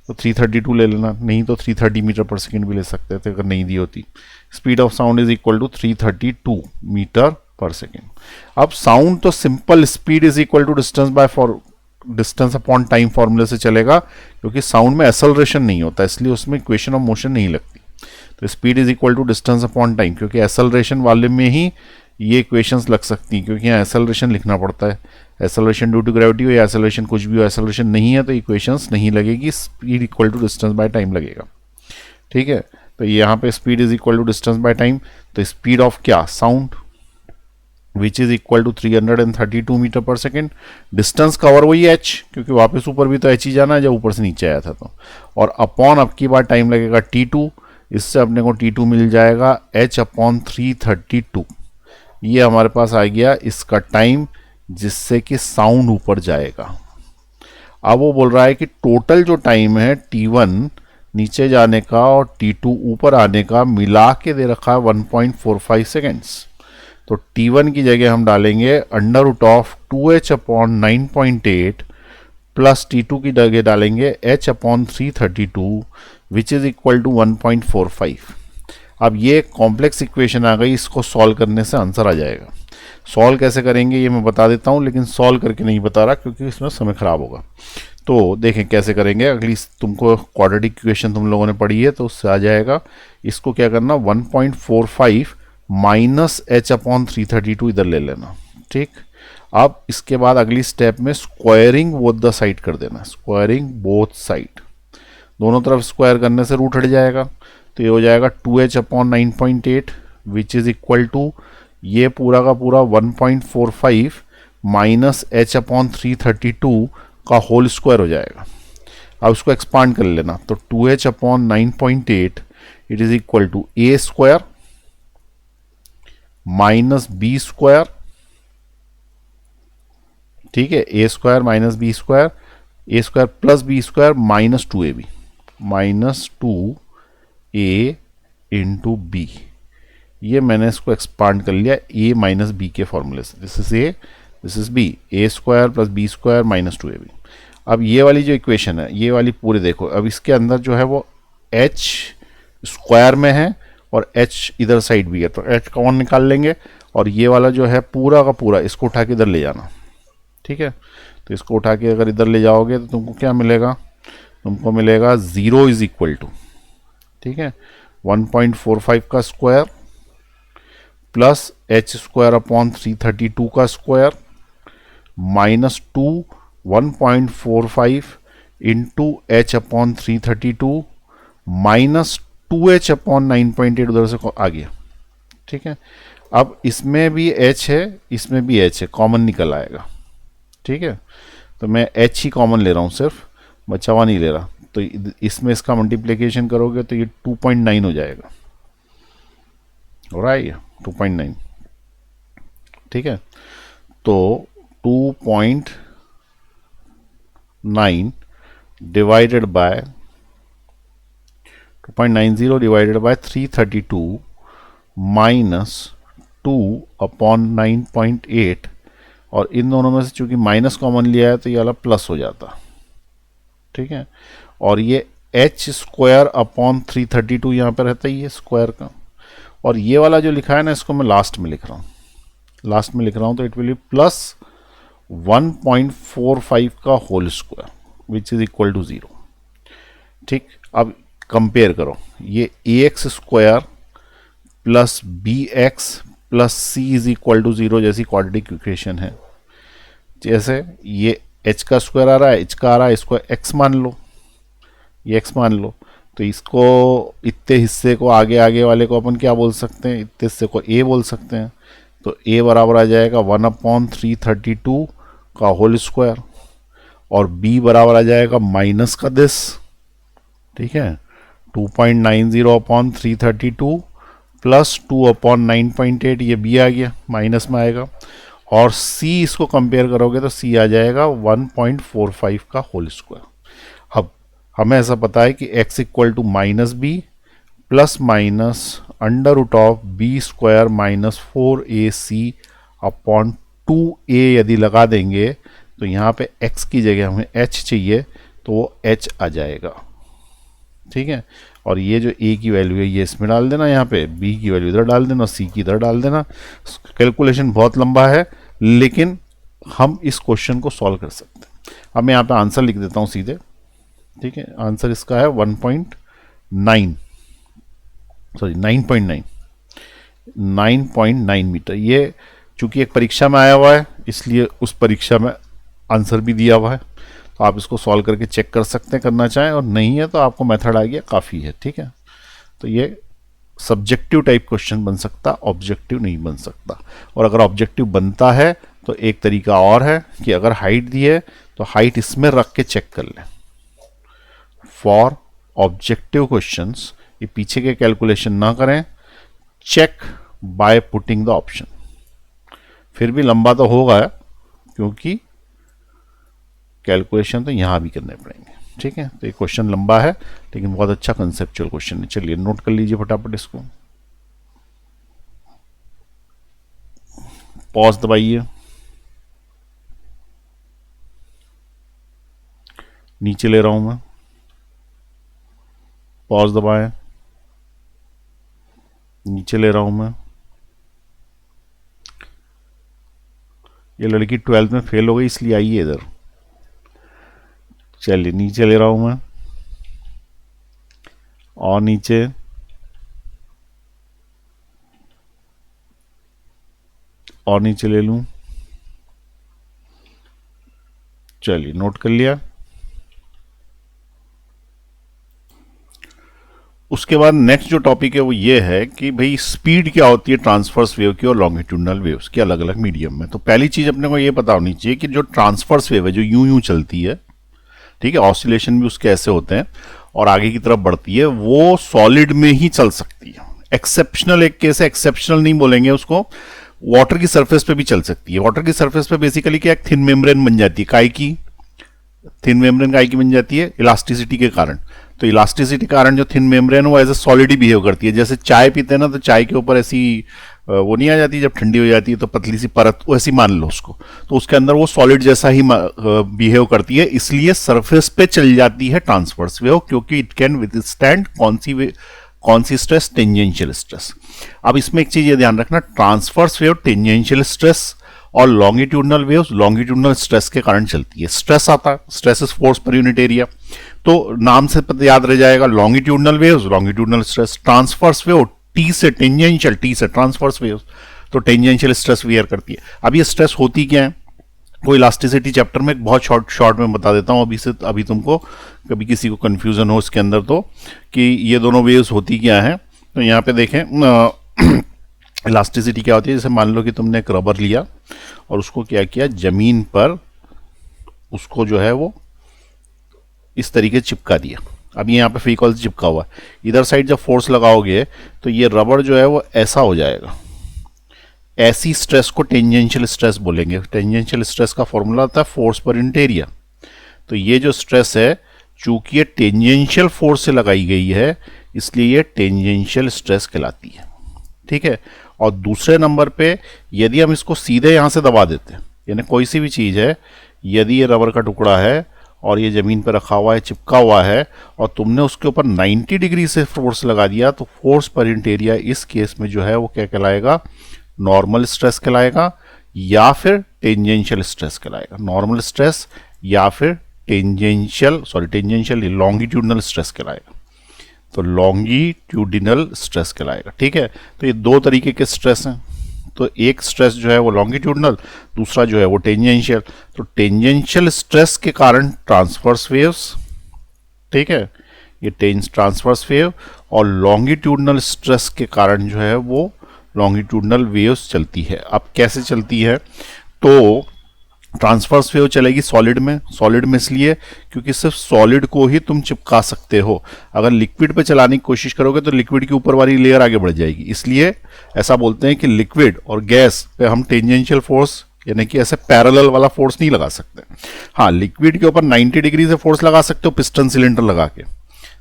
तो 332 ले लेना, नहीं तो 330 मीटर पर सेकेंड भी ले सकते थे अगर नहीं दी होती। Speed of sound is equal to 332 metre per second. अब साउंड तो simple speed is equal to distance upon time फॉर्मूले से चलेगा, क्योंकि साउंड में एक्सेलरेशन नहीं होता, इसलिए उसमें इक्वेशन ऑफ मोशन नहीं लगती। तो speed is equal to distance upon time, क्योंकि एक्सेलरेशन वाले में ही ये इक्वेशंस लग सकती हैं, क्योंकि यहाँ एक्सेलरेशन लिखना पड़ता है। एक्सेलरेशन ड्यू टू ग्रेविटी हो या एक्सेलरेशन कुछ भी हो, एक्सेलरेशन नहीं है तो इक्वेशंस नहीं लगेगी, speed equal to distance by time लगेगा। ठीक है, तो यहाँ पे speed is equal to distance by time, तो स्पीड ऑफ क्या, sound, which is equal to 332 metre per second. Distance cover वही h, क्योंकि वापस ऊपर भी तो h ही जाना है जब ऊपर से नीचे आया था तो, और अपॉन अब की बार टाइम लगेगा T2, इससे अपने को T2 मिल जाएगा h अपॉन 332। ये हमारे पास आ गया इसका टाइम, जिससे कि साउंड ऊपर जाएगा। अब वो बोल रहा है कि टोटल जो टाइम है T1 नीचे जाने का और T2 ऊपर आने का मिला के दे रखा है 1.45 सेकेंड्स। तो T1 की जगह हम डालेंगे under root of 2h upon 9.8 plus T2 की जगह डालेंगे h upon 332 which is equal to 1.45। अब ये कॉम्प्लेक्स इक्वेशन आ गई, इसको सॉल्व करने से आंसर आ जाएगा। सॉल्व कैसे करेंगे ये मैं बता देता हूँ, लेकिन सॉल्व करके नहीं बता रहा क्योंकि इसमें समय खराब होगा। तो देखें कैसे करेंगे, अगली तुमको क्वाड्रेटिक इक्वेशन तुम लोगों ने पढ़ी है तो उससे आ जाएगा। इसको क्या करना, 1.45 माइनस h अपॉन 332 इधर ले लेना। ठीक, अब इसके बाद अगली स्टेप में स्क्वायरिंग बोथ द साइड कर देना, स्क्वायरिंग बोथ साइड, दोनों तरफ स्क्वायर करने से रूट हट जाएगा, तो ये हो जाएगा 2h upon 9.8 which is equal to ये पूरा का पूरा 1.45 माइनस h अपॉन 332 का होल स्क्वायर हो जाएगा। अब उसको एक्सपांड कर लेना, तो 2h upon 9.8 it is equal to a square minus b square. ठीक है, a square minus b square, a square plus b square minus 2ab, minus 2a into b. ये मैंने इसको एक्सपांड कर लिया a माइनस बी के फॉर्मूले से, this is a this is b, a square plus b square minus 2ab। अब ये वाली जो इक्वेशन है ये वाली पूरे देखो, अब इसके अंदर जो है वो h स्क्वायर में है और h इधर साइड भी है, तो h कॉमन निकाल लेंगे और ये वाला जो है पूरा का पूरा इसको उठा के इधर ले जाना। ठीक है, तो इसको उठा के अगर इधर ले जाओगे तो तुमको क्या मिलेगा, तुमको मिलेगा 0 इज इक्वल टू, ठीक है, 1.45 का square plus h square upon 332 का square minus 1.45 into h upon 332 minus 2h upon 9.8 उधर से आ गया, ठीक है। अब इसमें भी h है, इसमें भी h है, कॉमन निकल आएगा, ठीक है। तो मैं h ही कॉमन ले रहा हूँ, सिर्फ बचा हुआ नहीं ले रहा। तो इसमें इसका मल्टीप्लिकेशन करोगे तो ये 2.9 हो जाएगा, हो रहा है ये 2.9, ठीक है। तो 2.9 divided by 2.90 divided by 332 minus 2 upon 9.8, और इन दोनों में से चूंकि माइनस कॉमन लिया है तो ये वाला प्लस हो जाता, ठीक है। और ये h स्क्वायर अपॉन 332 यहाँ पे रहता ही है स्क्वायर का, और ये वाला जो लिखा है ना इसको मैं लास्ट में लिख रहा हूँ, लास्ट में लिख रहा हूँ, तो इट विल बी प्लस 1.45 का whole square which is equal to 0, ठीक। अब कंपेयर करो, ये ax square plus bx plus c is equal to 0 जैसी क्वाड्रेटिक इक्वेशन है। जैसे ये h का स्क्वायर आ रहा है, h का आ रहा है, इसको x मान लो, ये x मान लो, तो इसको इतने हिस्से को आगे आगे वाले को अपन क्या बोल सकते हैं, इतने हिस्से को a बोल सकते हैं। तो a बराबर आ जाएगा 1/332 का होल स्क्वायर, और b बराबर आ जाएगा माइनस का दिस, ठीक है, 2.90/332 प्लस 2/9.8, ये b आ गया, माइनस में आएगा। और c इसको कंपेयर करोगे तो c आ जाएगा 1.45 का होल स्क्वायर। अब हमें ऐसा पता है कि x equal to minus b plus minus under root of b square minus 4ac upon 2a यदि लगा देंगे तो यहाँ पे x की जगह हमें h चाहिए, तो वो h आ जाएगा, ठीक है। और ये जो a की वैल्यू है ये इसमें डाल देना, यहाँ पे b की वैल्यू इधर डाल देना, c की इधर डाल देना। कैलकुलेशन बहुत लंबा है लेकिन हम इस क्वेश्चन को सॉल्व कर सकते हैं। अब मैं यहाँ पे आंसर लिख देता हूँ सीधे, ठीक है। आंसर इसका है 9.9 मीटर। ये चूंकि एक परीक्षा में आया हुआ है इसलिए उस परीक्षा में आंसर भी दिया हुआ है, तो आप इसको सॉल्व करके चेक कर सकते हैं करना चाहें, और नहीं है तो आपको मेथड आ गया काफ़ी है, ठीक है। तो ये सब्जेक्टिव टाइप क्वेश्चन बन सकता, ऑब्जेक्टिव नहीं बन सकता। और अगर ऑब्जेक्टिव बनता है तो एक तरीका और है कि अगर हाइट दी है तो हाइट इसमें रख के चेक कर लें। फॉर ऑब्जेक्टिव क्वेश्चंस ये पीछे के कैलकुलेशन ना करें, check by putting the option. फिर भी लंबा तो होगा क्योंकि कैलकुलेशन तो यहां भी करने पड़ेंगे, ठीक है। तो ये क्वेश्चन लंबा है लेकिन बहुत अच्छा कंसेप्चुअल क्वेश्चन है। चलिए नोट कर लीजिए फटाफट इसको, पॉज दबाइए, नीचे ले रहा हूं मैं, पॉज दबाएं, नीचे ले रहा हूं मैं। ये लड़की 12th में फेल हो गई इसलिए आई है इधर। चलिए नीचे ले रहा हूं मैं, और नीचे, और नीचे ले लूं। चलिए नोट कर लिया। उसके बाद नेक्स्ट जो टॉपिक है वो ये है कि भाई स्पीड क्या होती है ट्रांसवर्स वेव की और लॉन्गिट्यूडनल वेव्स की अलग अलग मीडियम में। तो पहली चीज अपने को ये पता होनी चाहिए कि जो ट्रांसवर्स वेव है जो यूं यूं चलती है, ठीक है, ऑसिलेशन भी उसके ऐसे होते हैं और आगे की तरफ बढ़ती है, वो सॉलिड में ही चल सकती है। एक्सेप्शनल एक केस है, एक्सेप्शनल नहीं बोलेंगे उसको, वाटर की सरफेस पे भी चल सकती है। वाटर की सरफेस पे बेसिकली क्या, एक थिन मेम्ब्रेन बन जाती है, काय की थिन मेम्ब्रेन काय की बन जाती है, इलास्टिसिटी के कारण। तो इलास्टिसिटी के कारण जो थिन मेम्ब्रेन वो एज ए सॉलिड ही बिहेव करती है। जैसे चाय पीते हैं ना, तो चाय के ऊपर ऐसी वो नहीं आ जाती, जब ठंडी हो जाती है तो पतली सी परत, वैसी मान लो उसको, तो उसके अंदर वो सॉलिड जैसा ही बिहेव करती है, इसलिए सरफेस पे चल जाती है ट्रांसवर्स वेव, क्योंकि इट कैन विथस्टैंड कौन सी स्ट्रेस, टेंजेंशियल स्ट्रेस। अब इसमें एक चीज ये ध्यान रखना, ट्रांसवर्स वेव टेंजेंशियल स्ट्रेस और लॉन्गिट्यूडनल वेव्स लॉन्गिट्यूडनल स्ट्रेस के कारण चलती है। स्ट्रेस आता है, stress is force per unit area, तो नाम से पता याद रह जाएगा, longitudinal waves longitudinal stress. Transverse wave T से टेंजेंशियल, टी से ट्रांसवर्स वेव्स, तो टेंजेंशियल स्ट्रेस वेयर करती है। अब ये स्ट्रेस होती क्या है, कोई इलास्टिसिटी चैप्टर में बहुत शॉर्ट में बता देता हूँ अभी तुमको, कभी किसी को कंफ्यूजन हो इसके अंदर तो, कि ये दोनों वेव्स होती क्या है। तो यहाँ पे देखें इलास्टिसिटी क्या होती है, जैसे मान लो कि तुमने एक रबर लिया और उसको क्या किया, जमीन पर उसको जो है वो इस तरीके से चिपका दिया। अब यहाँ पे फेविकॉल से चिपका हुआ है, इधर साइड जब फोर्स लगाओगे तो ये रबर जो है वो ऐसा हो जाएगा। ऐसी स्ट्रेस को टेंजेंशियल स्ट्रेस बोलेंगे। टेंजेंशियल स्ट्रेस का फॉर्मूला होता है फोर्स पर यूनिट एरिया। तो ये जो स्ट्रेस है, चूंकि ये टेंजेंशियल फोर्स से लगाई गई है, इसलिए ये टेंजेंशियल स्ट्रेस कहलाती है। ठीक है। और दूसरे नंबर पे यदि हम इसको सीधे यहाँ से दबा देते हैं, यानी कोई सी भी चीज़ है, यदि ये रबर का टुकड़ा है और ये ज़मीन पर रखा हुआ है, चिपका हुआ है, और तुमने उसके ऊपर 90 डिग्री से फोर्स लगा दिया, तो फोर्स पर यूनिट एरिया इस केस में जो है वो क्या कहलाएगा, नॉर्मल स्ट्रेस कहलाएगा या फिर टेंजेंशियल स्ट्रेस कहलाएगा। नॉर्मल स्ट्रेस या फिर टेंजेंशियल लॉन्गिट्यूडनल स्ट्रेस कहलाएगा। तो लॉन्गिट्यूडिनल स्ट्रेस कहलाएगा। ठीक है। तो ये दो तरीके के स्ट्रेस हैं। तो एक स्ट्रेस जो है वो लॉन्गिट्यूडनल, दूसरा जो है वो टेंजेंशियल। तो टेंजेंशियल स्ट्रेस के कारण ट्रांसवर्स वेव्स, ठीक है, ये ट्रांसवर्स वेव, और लॉन्गिट्यूडनल स्ट्रेस के कारण जो है वो लॉन्गिट्यूडनल वेव्स चलती है। अब कैसे चलती है, तो ट्रांसवर्स वेव चलेगी सॉलिड में इसलिए क्योंकि सिर्फ सॉलिड को ही तुम चिपका सकते हो। अगर लिक्विड पे चलाने की कोशिश करोगे तो लिक्विड की ऊपर वाली लेयर आगे बढ़ जाएगी। इसलिए ऐसा बोलते हैं कि लिक्विड और गैस पे हम टेंजेंशियल फोर्स, यानी कि ऐसे पैरेलल वाला फोर्स नहीं लगा सकते। हाँ, लिक्विड के ऊपर 90 डिग्री से फोर्स लगा सकते हो पिस्टन सिलेंडर लगा के।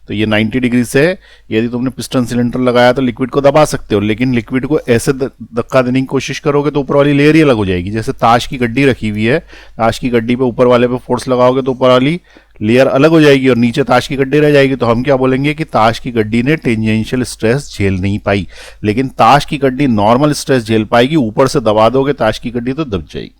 तो ये 90 डिग्री से यदि तुमने पिस्टन सिलेंडर लगाया तो लिक्विड को दबा सकते हो, लेकिन लिक्विड को ऐसे धक्का देने की कोशिश करोगे तो ऊपर वाली लेयर ही अलग हो जाएगी। जैसे ताश की गड्डी रखी हुई है, ताश की गड्डी पे ऊपर वाले पे फोर्स लगाओगे तो ऊपर वाली लेयर अलग हो जाएगी और नीचे ताश की गड्डी रह जाएगी। तो हम क्या बोलेंगे कि ताश की गड्डी ने टेंजेंशियल स्ट्रेस झेल नहीं पाई, लेकिन ताश की गड्डी नॉर्मल स्ट्रेस झेल पाएगी। ऊपर से दबा दोगे ताश की गड्डी तो दब जाएगी।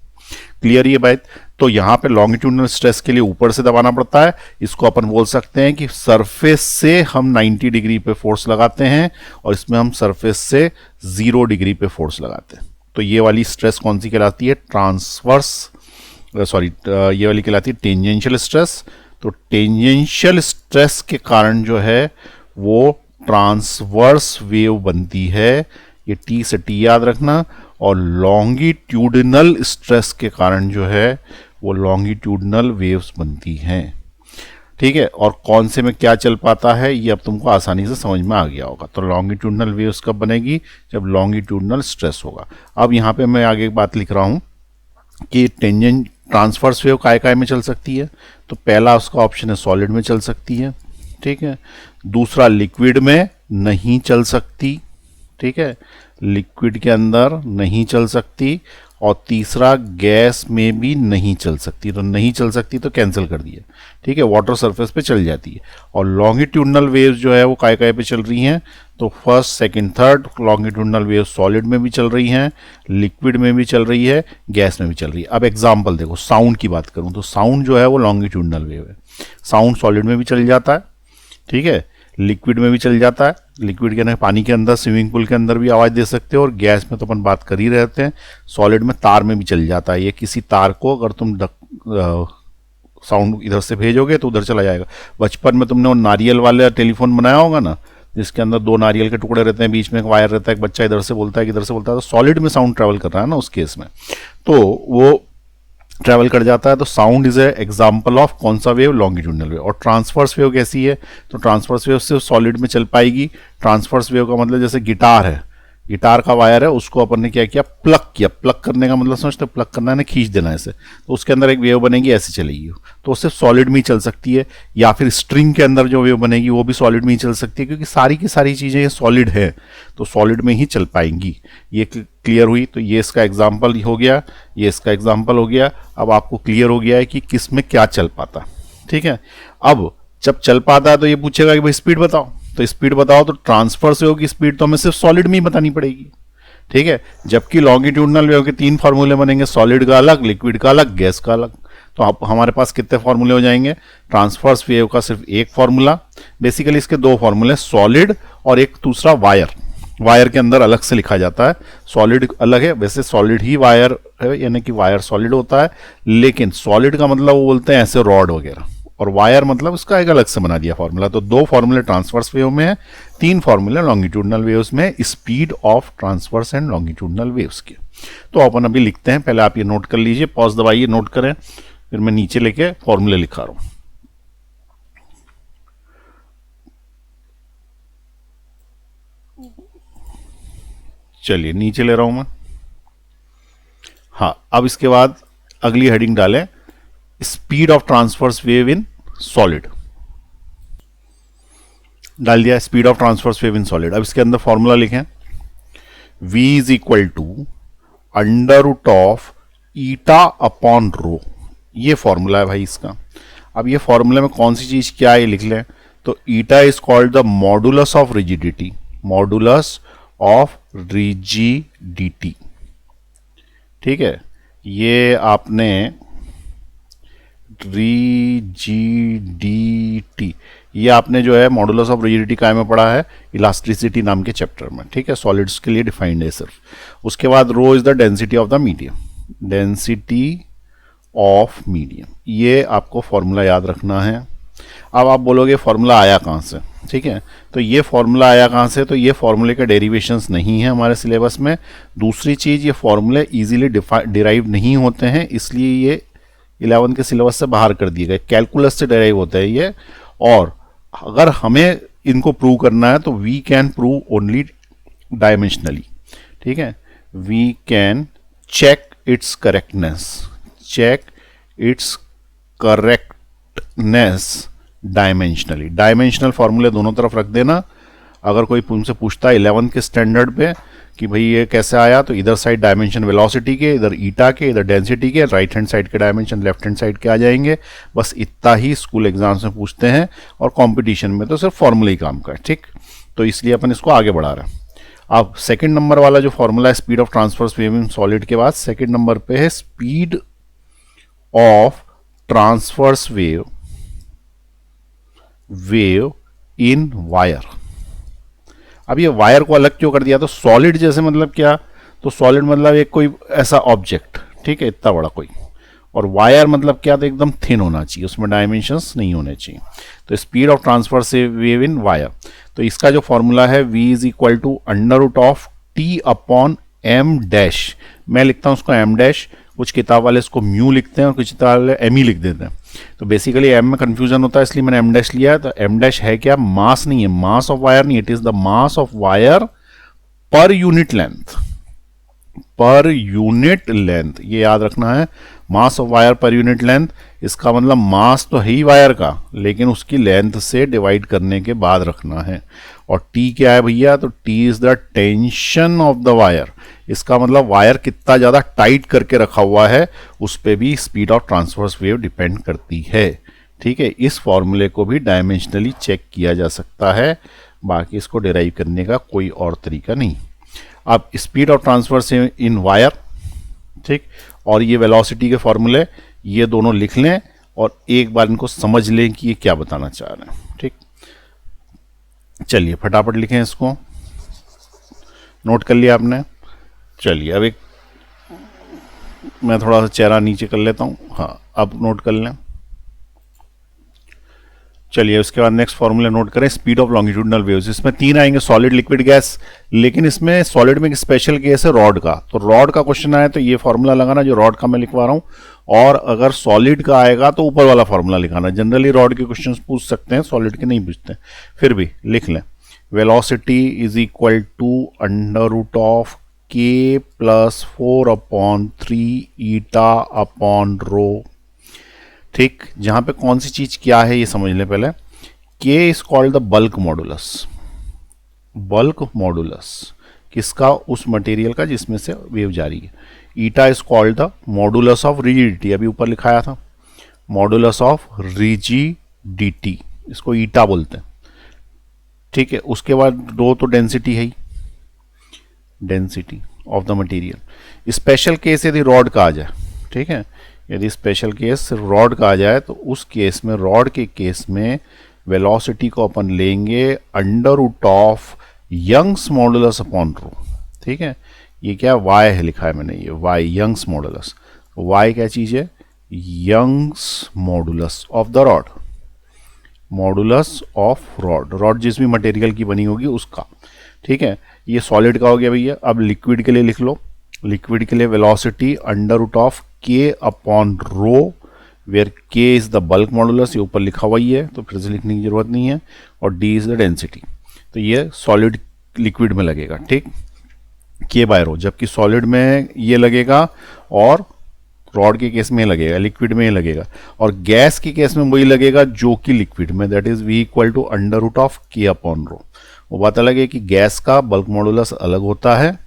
क्लियर ये बात। तो यहां पे लॉन्गिट्यूडनल स्ट्रेस के लिए ऊपर से दबाना पड़ता है। इसको अपन बोल सकते हैं कि सरफेस से हम 90 डिग्री पे फोर्स लगाते हैं और इसमें हम सरफेस से 0 डिग्री पे फोर्स लगाते हैं। तो ये वाली स्ट्रेस कौन सी कहलाती है, ये वाली कहलाती है टेंजेंशियल स्ट्रेस। तो टेंजेंशियल स्ट्रेस के कारण जो है वो ट्रांसवर्स वेव बनती है। ये टी से टी याद रखना। और लॉन्गिट्यूडिनल स्ट्रेस के कारण जो है वो लॉन्गिट्यूडिनल वेव्स बनती हैं। ठीक है। और कौन से में क्या चल पाता है ये अब तुमको आसानी से समझ में आ गया होगा। तो लॉन्गिट्यूडिनल वेव्स कब बनेगी, जब लॉन्गिट्यूडिनल स्ट्रेस होगा। अब यहाँ पे मैं आगे एक बात लिख रहा हूँ कि ट्रांसवर्स वेव काय में चल सकती है। तो पहला उसका ऑप्शन है सॉलिड में चल सकती है। ठीक है। दूसरा लिक्विड में नहीं चल सकती। ठीक है, लिक्विड के अंदर नहीं चल सकती। और तीसरा गैस में भी नहीं चल सकती। तो नहीं चल सकती तो कैंसिल कर दिया। ठीक है, वाटर सरफेस पे चल जाती है। और लॉन्गिट्यूडनल वेव्स जो है वो काय पे चल रही हैं, तो first second third longitudinal wave solid में भी चल रही हैं, लिक्विड में भी चल रही है, गैस में भी चल रही है। अब एग्जाम्पल देखो, साउंड की बात करूं तो साउंड जो है वो लॉन्गिट्यूडनल वेव है। साउंड सॉलिड में भी चल जाता है, ठीक है, लिक्विड में भी चल जाता है। लिक्विड के अंदर पानी के अंदर, स्विमिंग पूल के अंदर भी आवाज़ दे सकते हो। और गैस में तो अपन बात कर ही रहते हैं। सॉलिड में तार में भी चल जाता है। ये किसी तार को अगर तुम साउंड इधर से भेजोगे तो उधर चला जाएगा। बचपन में तुमने वो नारियल वाले टेलीफोन बनाया होगा ना, जिसके अंदर 2 नारियल के टुकड़े रहते हैं, बीच में एक वायर रहता है, एक बच्चा इधर से बोलता है, इधर से बोलता है। तो सॉलिड में साउंड ट्रेवल कर रहा है ना उस केस में, तो वो ट्रैवल कर जाता है। तो sound is a example of कौन सा वेव, लॉन्गिट्यूडनल वेव। और ट्रांसवर्स वेव कैसी है, तो ट्रांसवर्स वेव सिर्फ सॉलिड में चल पाएगी। ट्रांसवर्स वेव का मतलब जैसे गिटार है, गिटार का वायर है, उसको अपन ने क्या किया, प्लग किया। प्लग करने का मतलब समझते, प्लग करना है ना, खींच देना ऐसे, तो उसके अंदर एक वेव बनेगी, ऐसे चलेगी। तो सिर्फ सॉलिड में ही चल सकती है। या फिर स्ट्रिंग के अंदर जो वेव बनेगी वो भी सॉलिड में ही चल सकती है, क्योंकि सारी की सारी चीज़ें ये सॉलिड है, तो सॉलिड में ही चल पाएंगी। ये क्लियर हुई। तो ये इसका एग्जाम्पल हो गया, ये इसका एग्जाम्पल हो गया। अब आपको क्लियर हो गया है कि किस में क्या चल पाता। ठीक है। अब जब चल पाता है तो ये पूछेगा कि भाई स्पीड बताओ। तो स्पीड बताओ, तो ट्रांसफर्स वेव की स्पीड तो हमें सिर्फ सॉलिड में ही बतानी पड़ेगी। ठीक है, जबकि लॉन्गिट्यूडनल वेव के 3 फार्मूले बनेंगे, सॉलिड का अलग, लिक्विड का अलग, गैस का अलग। तो आप हमारे पास कितने फार्मूले हो जाएंगे? ट्रांसवर्स वेव का सिर्फ एक फार्मूला, बेसिकली इसके 2 फार्मूले, सॉलिड और एक दूसरा वायर। वायर के अंदर अलग से लिखा जाता है, सॉलिड अलग है, वैसे सॉलिड ही वायर है, यानी कि वायर सॉलिड होता है, लेकिन सॉलिड का मतलब वो बोलते हैं ऐसे रॉड वगैरह, और वायर मतलब उसका एक अलग से बना दिया फार्मूला। तो 2 फार्मूले ट्रांसवर्स वेव में है, 3 फार्मूले लॉन्गिट्यूडनल वेव्स में, speed of transverse and longitudinal waves के। तो अपन अभी लिखते हैं, पहले आप ये नोट कर लीजिए, पॉज दबाइए, नोट करें, फिर मैं नीचे लेके फॉर्मूले लिखा रहा हूं। चलिए नीचे ले रहा हूं मैं। हाँ, अब इसके बाद अगली हेडिंग डालें, speed of transverse wave in solid. डाल दिया speed of transverse wave in solid. अब इसके अंदर फॉर्मूला लिखें, v is equal to under root of eta upon rho. ये फॉर्मूला है भाई इसका। अब ये फॉर्मूले में कौन सी चीज क्या है ये लिख लें। तो eta is called the modulus of rigidity, modulus of rigidity. ठीक है, ये आपने रिजिडिटी, ये आपने जो है मॉडुलस ऑफ रिजिडिटी काय में पढ़ा है? इलास्टिसिटी नाम के चैप्टर में। ठीक है, सॉलिड्स के लिए डिफाइंड है सिर्फ। उसके बाद rho is the density of the medium, density of medium, ये आपको फॉर्मूला याद रखना है। अब आप बोलोगे फॉर्मूला आया कहाँ से? ठीक है, तो ये फॉर्मूला आया कहाँ से? तो ये फॉर्मूले के डेरिवेशंस नहीं है हमारे सिलेबस में। दूसरी चीज, ये फॉर्मूले इजीली डिराइव नहीं होते हैं, इसलिए ये 11 के सिलेबस से बाहर कर दिए गए। कैलकुलस से डिराइव होते हैं ये, और अगर हमें इनको प्रूव करना है तो we can prove only dimensionally. ठीक है, we can check its correctness, check its correctness dimensionally. Dimensional फॉर्मूले दोनों तरफ रख देना। अगर कोई तुमसे पूछता है 11 के स्टैंडर्ड पे कि भाई ये कैसे आया, तो इधर साइड डायमेंशन वेलोसिटी के, इधर ईटा के, इधर डेंसिटी के, राइट हैंड साइड के डायमेंशन लेफ्ट हैंड साइड के आ जाएंगे। बस इतना ही स्कूल एग्जाम्स में पूछते हैं, और कंपटीशन में तो सिर्फ फॉर्मूला ही काम का है। ठीक, तो इसलिए अपन इसको आगे बढ़ा रहे हैं। अब सेकंड नंबर वाला जो फॉर्मूला है speed of transverse wave in solid के बाद सेकंड नंबर पे है speed of transverse wave in wire. अब ये वायर को अलग क्यों कर दिया? तो सॉलिड जैसे मतलब क्या? तो सॉलिड मतलब एक कोई ऐसा ऑब्जेक्ट, ठीक है, इतना बड़ा कोई, और वायर मतलब क्या? तो एकदम थिन होना चाहिए, उसमें डायमेंशंस नहीं होने चाहिए। तो स्पीड ऑफ ट्रांसफर से वेव इन वायर, तो इसका जो फॉर्मूला है v is equal to under root of t upon m dash. मैं लिखता हूं उसको एम डैश, कुछ किताब वाले इसको म्यू लिखते हैं और कुछ किताब वाले एम ही लिख देते हैं। तो बेसिकली एम में कंफ्यूजन होता है, इसलिए मैंने एम डैश लिया है। तो एम डैश है क्या? मास नहीं है, मास ऑफ वायर नहीं, it is the mass of wire पर यूनिट लेंथ, पर यूनिट लेंथ, ये याद रखना है। मास ऑफ वायर पर यूनिट लेंथ, इसका मतलब मास तो है ही वायर का, लेकिन उसकी लेंथ से डिवाइड करने के बाद रखना है। और टी क्या है भैया? तो T is the tension of the wire, इसका मतलब वायर कितना ज्यादा टाइट करके रखा हुआ है, उस पर भी speed of transverse wave depend करती है। ठीक है, इस फॉर्मूले को भी डायमेंशनली चेक किया जा सकता है, बाकी इसको डिराइव करने का कोई और तरीका नहीं। अब speed of transverse in wire, ठीक, और ये वेलोसिटी के फॉर्मूले, ये दोनों लिख लें और एक बार इनको समझ लें कि ये क्या बताना चाह रहे हैं। ठीक, चलिए फटाफट लिखें इसको, नोट कर लिया आपने। चलिए अब एक मैं थोड़ा सा चेहरा नीचे कर लेता हूं, हाँ अब नोट कर लें। चलिए उसके बाद नेक्स्ट फॉर्मूला नोट करें, स्पीड ऑफ लॉन्गिट्यूडनल वेव्स। इसमें 3 आएंगे, सॉलिड, लिक्विड, गैस, लेकिन इसमें सॉलिड में एक स्पेशल केस है रॉड का। तो रॉड का क्वेश्चन आया तो ये फॉर्मूला लगाना जो रॉड का मैं लिखवा रहा हूं, और अगर सॉलिड का आएगा तो ऊपर वाला फॉर्मूला लिखाना। जनरली रॉड के क्वेश्चन पूछ सकते हैं, सॉलिड के नहीं पूछते, फिर भी लिख लें। Velocity is equal to under root of k plus 4/3 eta upon rho. ठीक, जहां पे कौन सी चीज क्या है ये समझ लें पहले। K is called the bulk modulus, bulk modulus किसका? उस मटेरियल का जिसमें से वेव जा रही है। Eta is called the modulus of rigidity, अभी ऊपर लिखाया था, मॉडुलस ऑफ रिजिडिटी, इसको ईटा बोलते हैं। ठीक है, उसके बाद रो तो डेंसिटी है ही, density, of the material. Special case यदि रॉड का आ जाए, ठीक है, यदि स्पेशल केस सिर्फ रॉड का आ जाए तो उस केस में, रॉड के केस में वेलोसिटी को अपन लेंगे under root of Young's modulus upon rho, ठीक है। ये क्या वाई है, लिखा है मैंने, ये वाई यंग्स मॉडुलस। वाई क्या चीज है, Young's modulus of the rod, modulus of rod, rod जिस भी मटेरियल की बनी होगी उसका, ठीक है। ये सॉलिड का हो गया भैया। अब लिक्विड के लिए लिख लो, लिक्विड के लिए velocity under root of k upon row, where के इज द बल्क मॉडुलस, ये ऊपर लिखा हुआ ही है तो फिर से लिखने की जरूरत नहीं है, और डी इज द डेंसिटी। तो ये सॉलिड लिक्विड में लगेगा, ठीक, के बाय रो, जबकि सॉलिड में ये लगेगा और रॉड के केस में लगेगा, लिक्विड में लगेगा, और गैस के केस में वही लगेगा जो कि लिक्विड में, that is v equal to under root of k upon rho. वो बात अलग है कि गैस का बल्क मॉडुलस अलग होता है,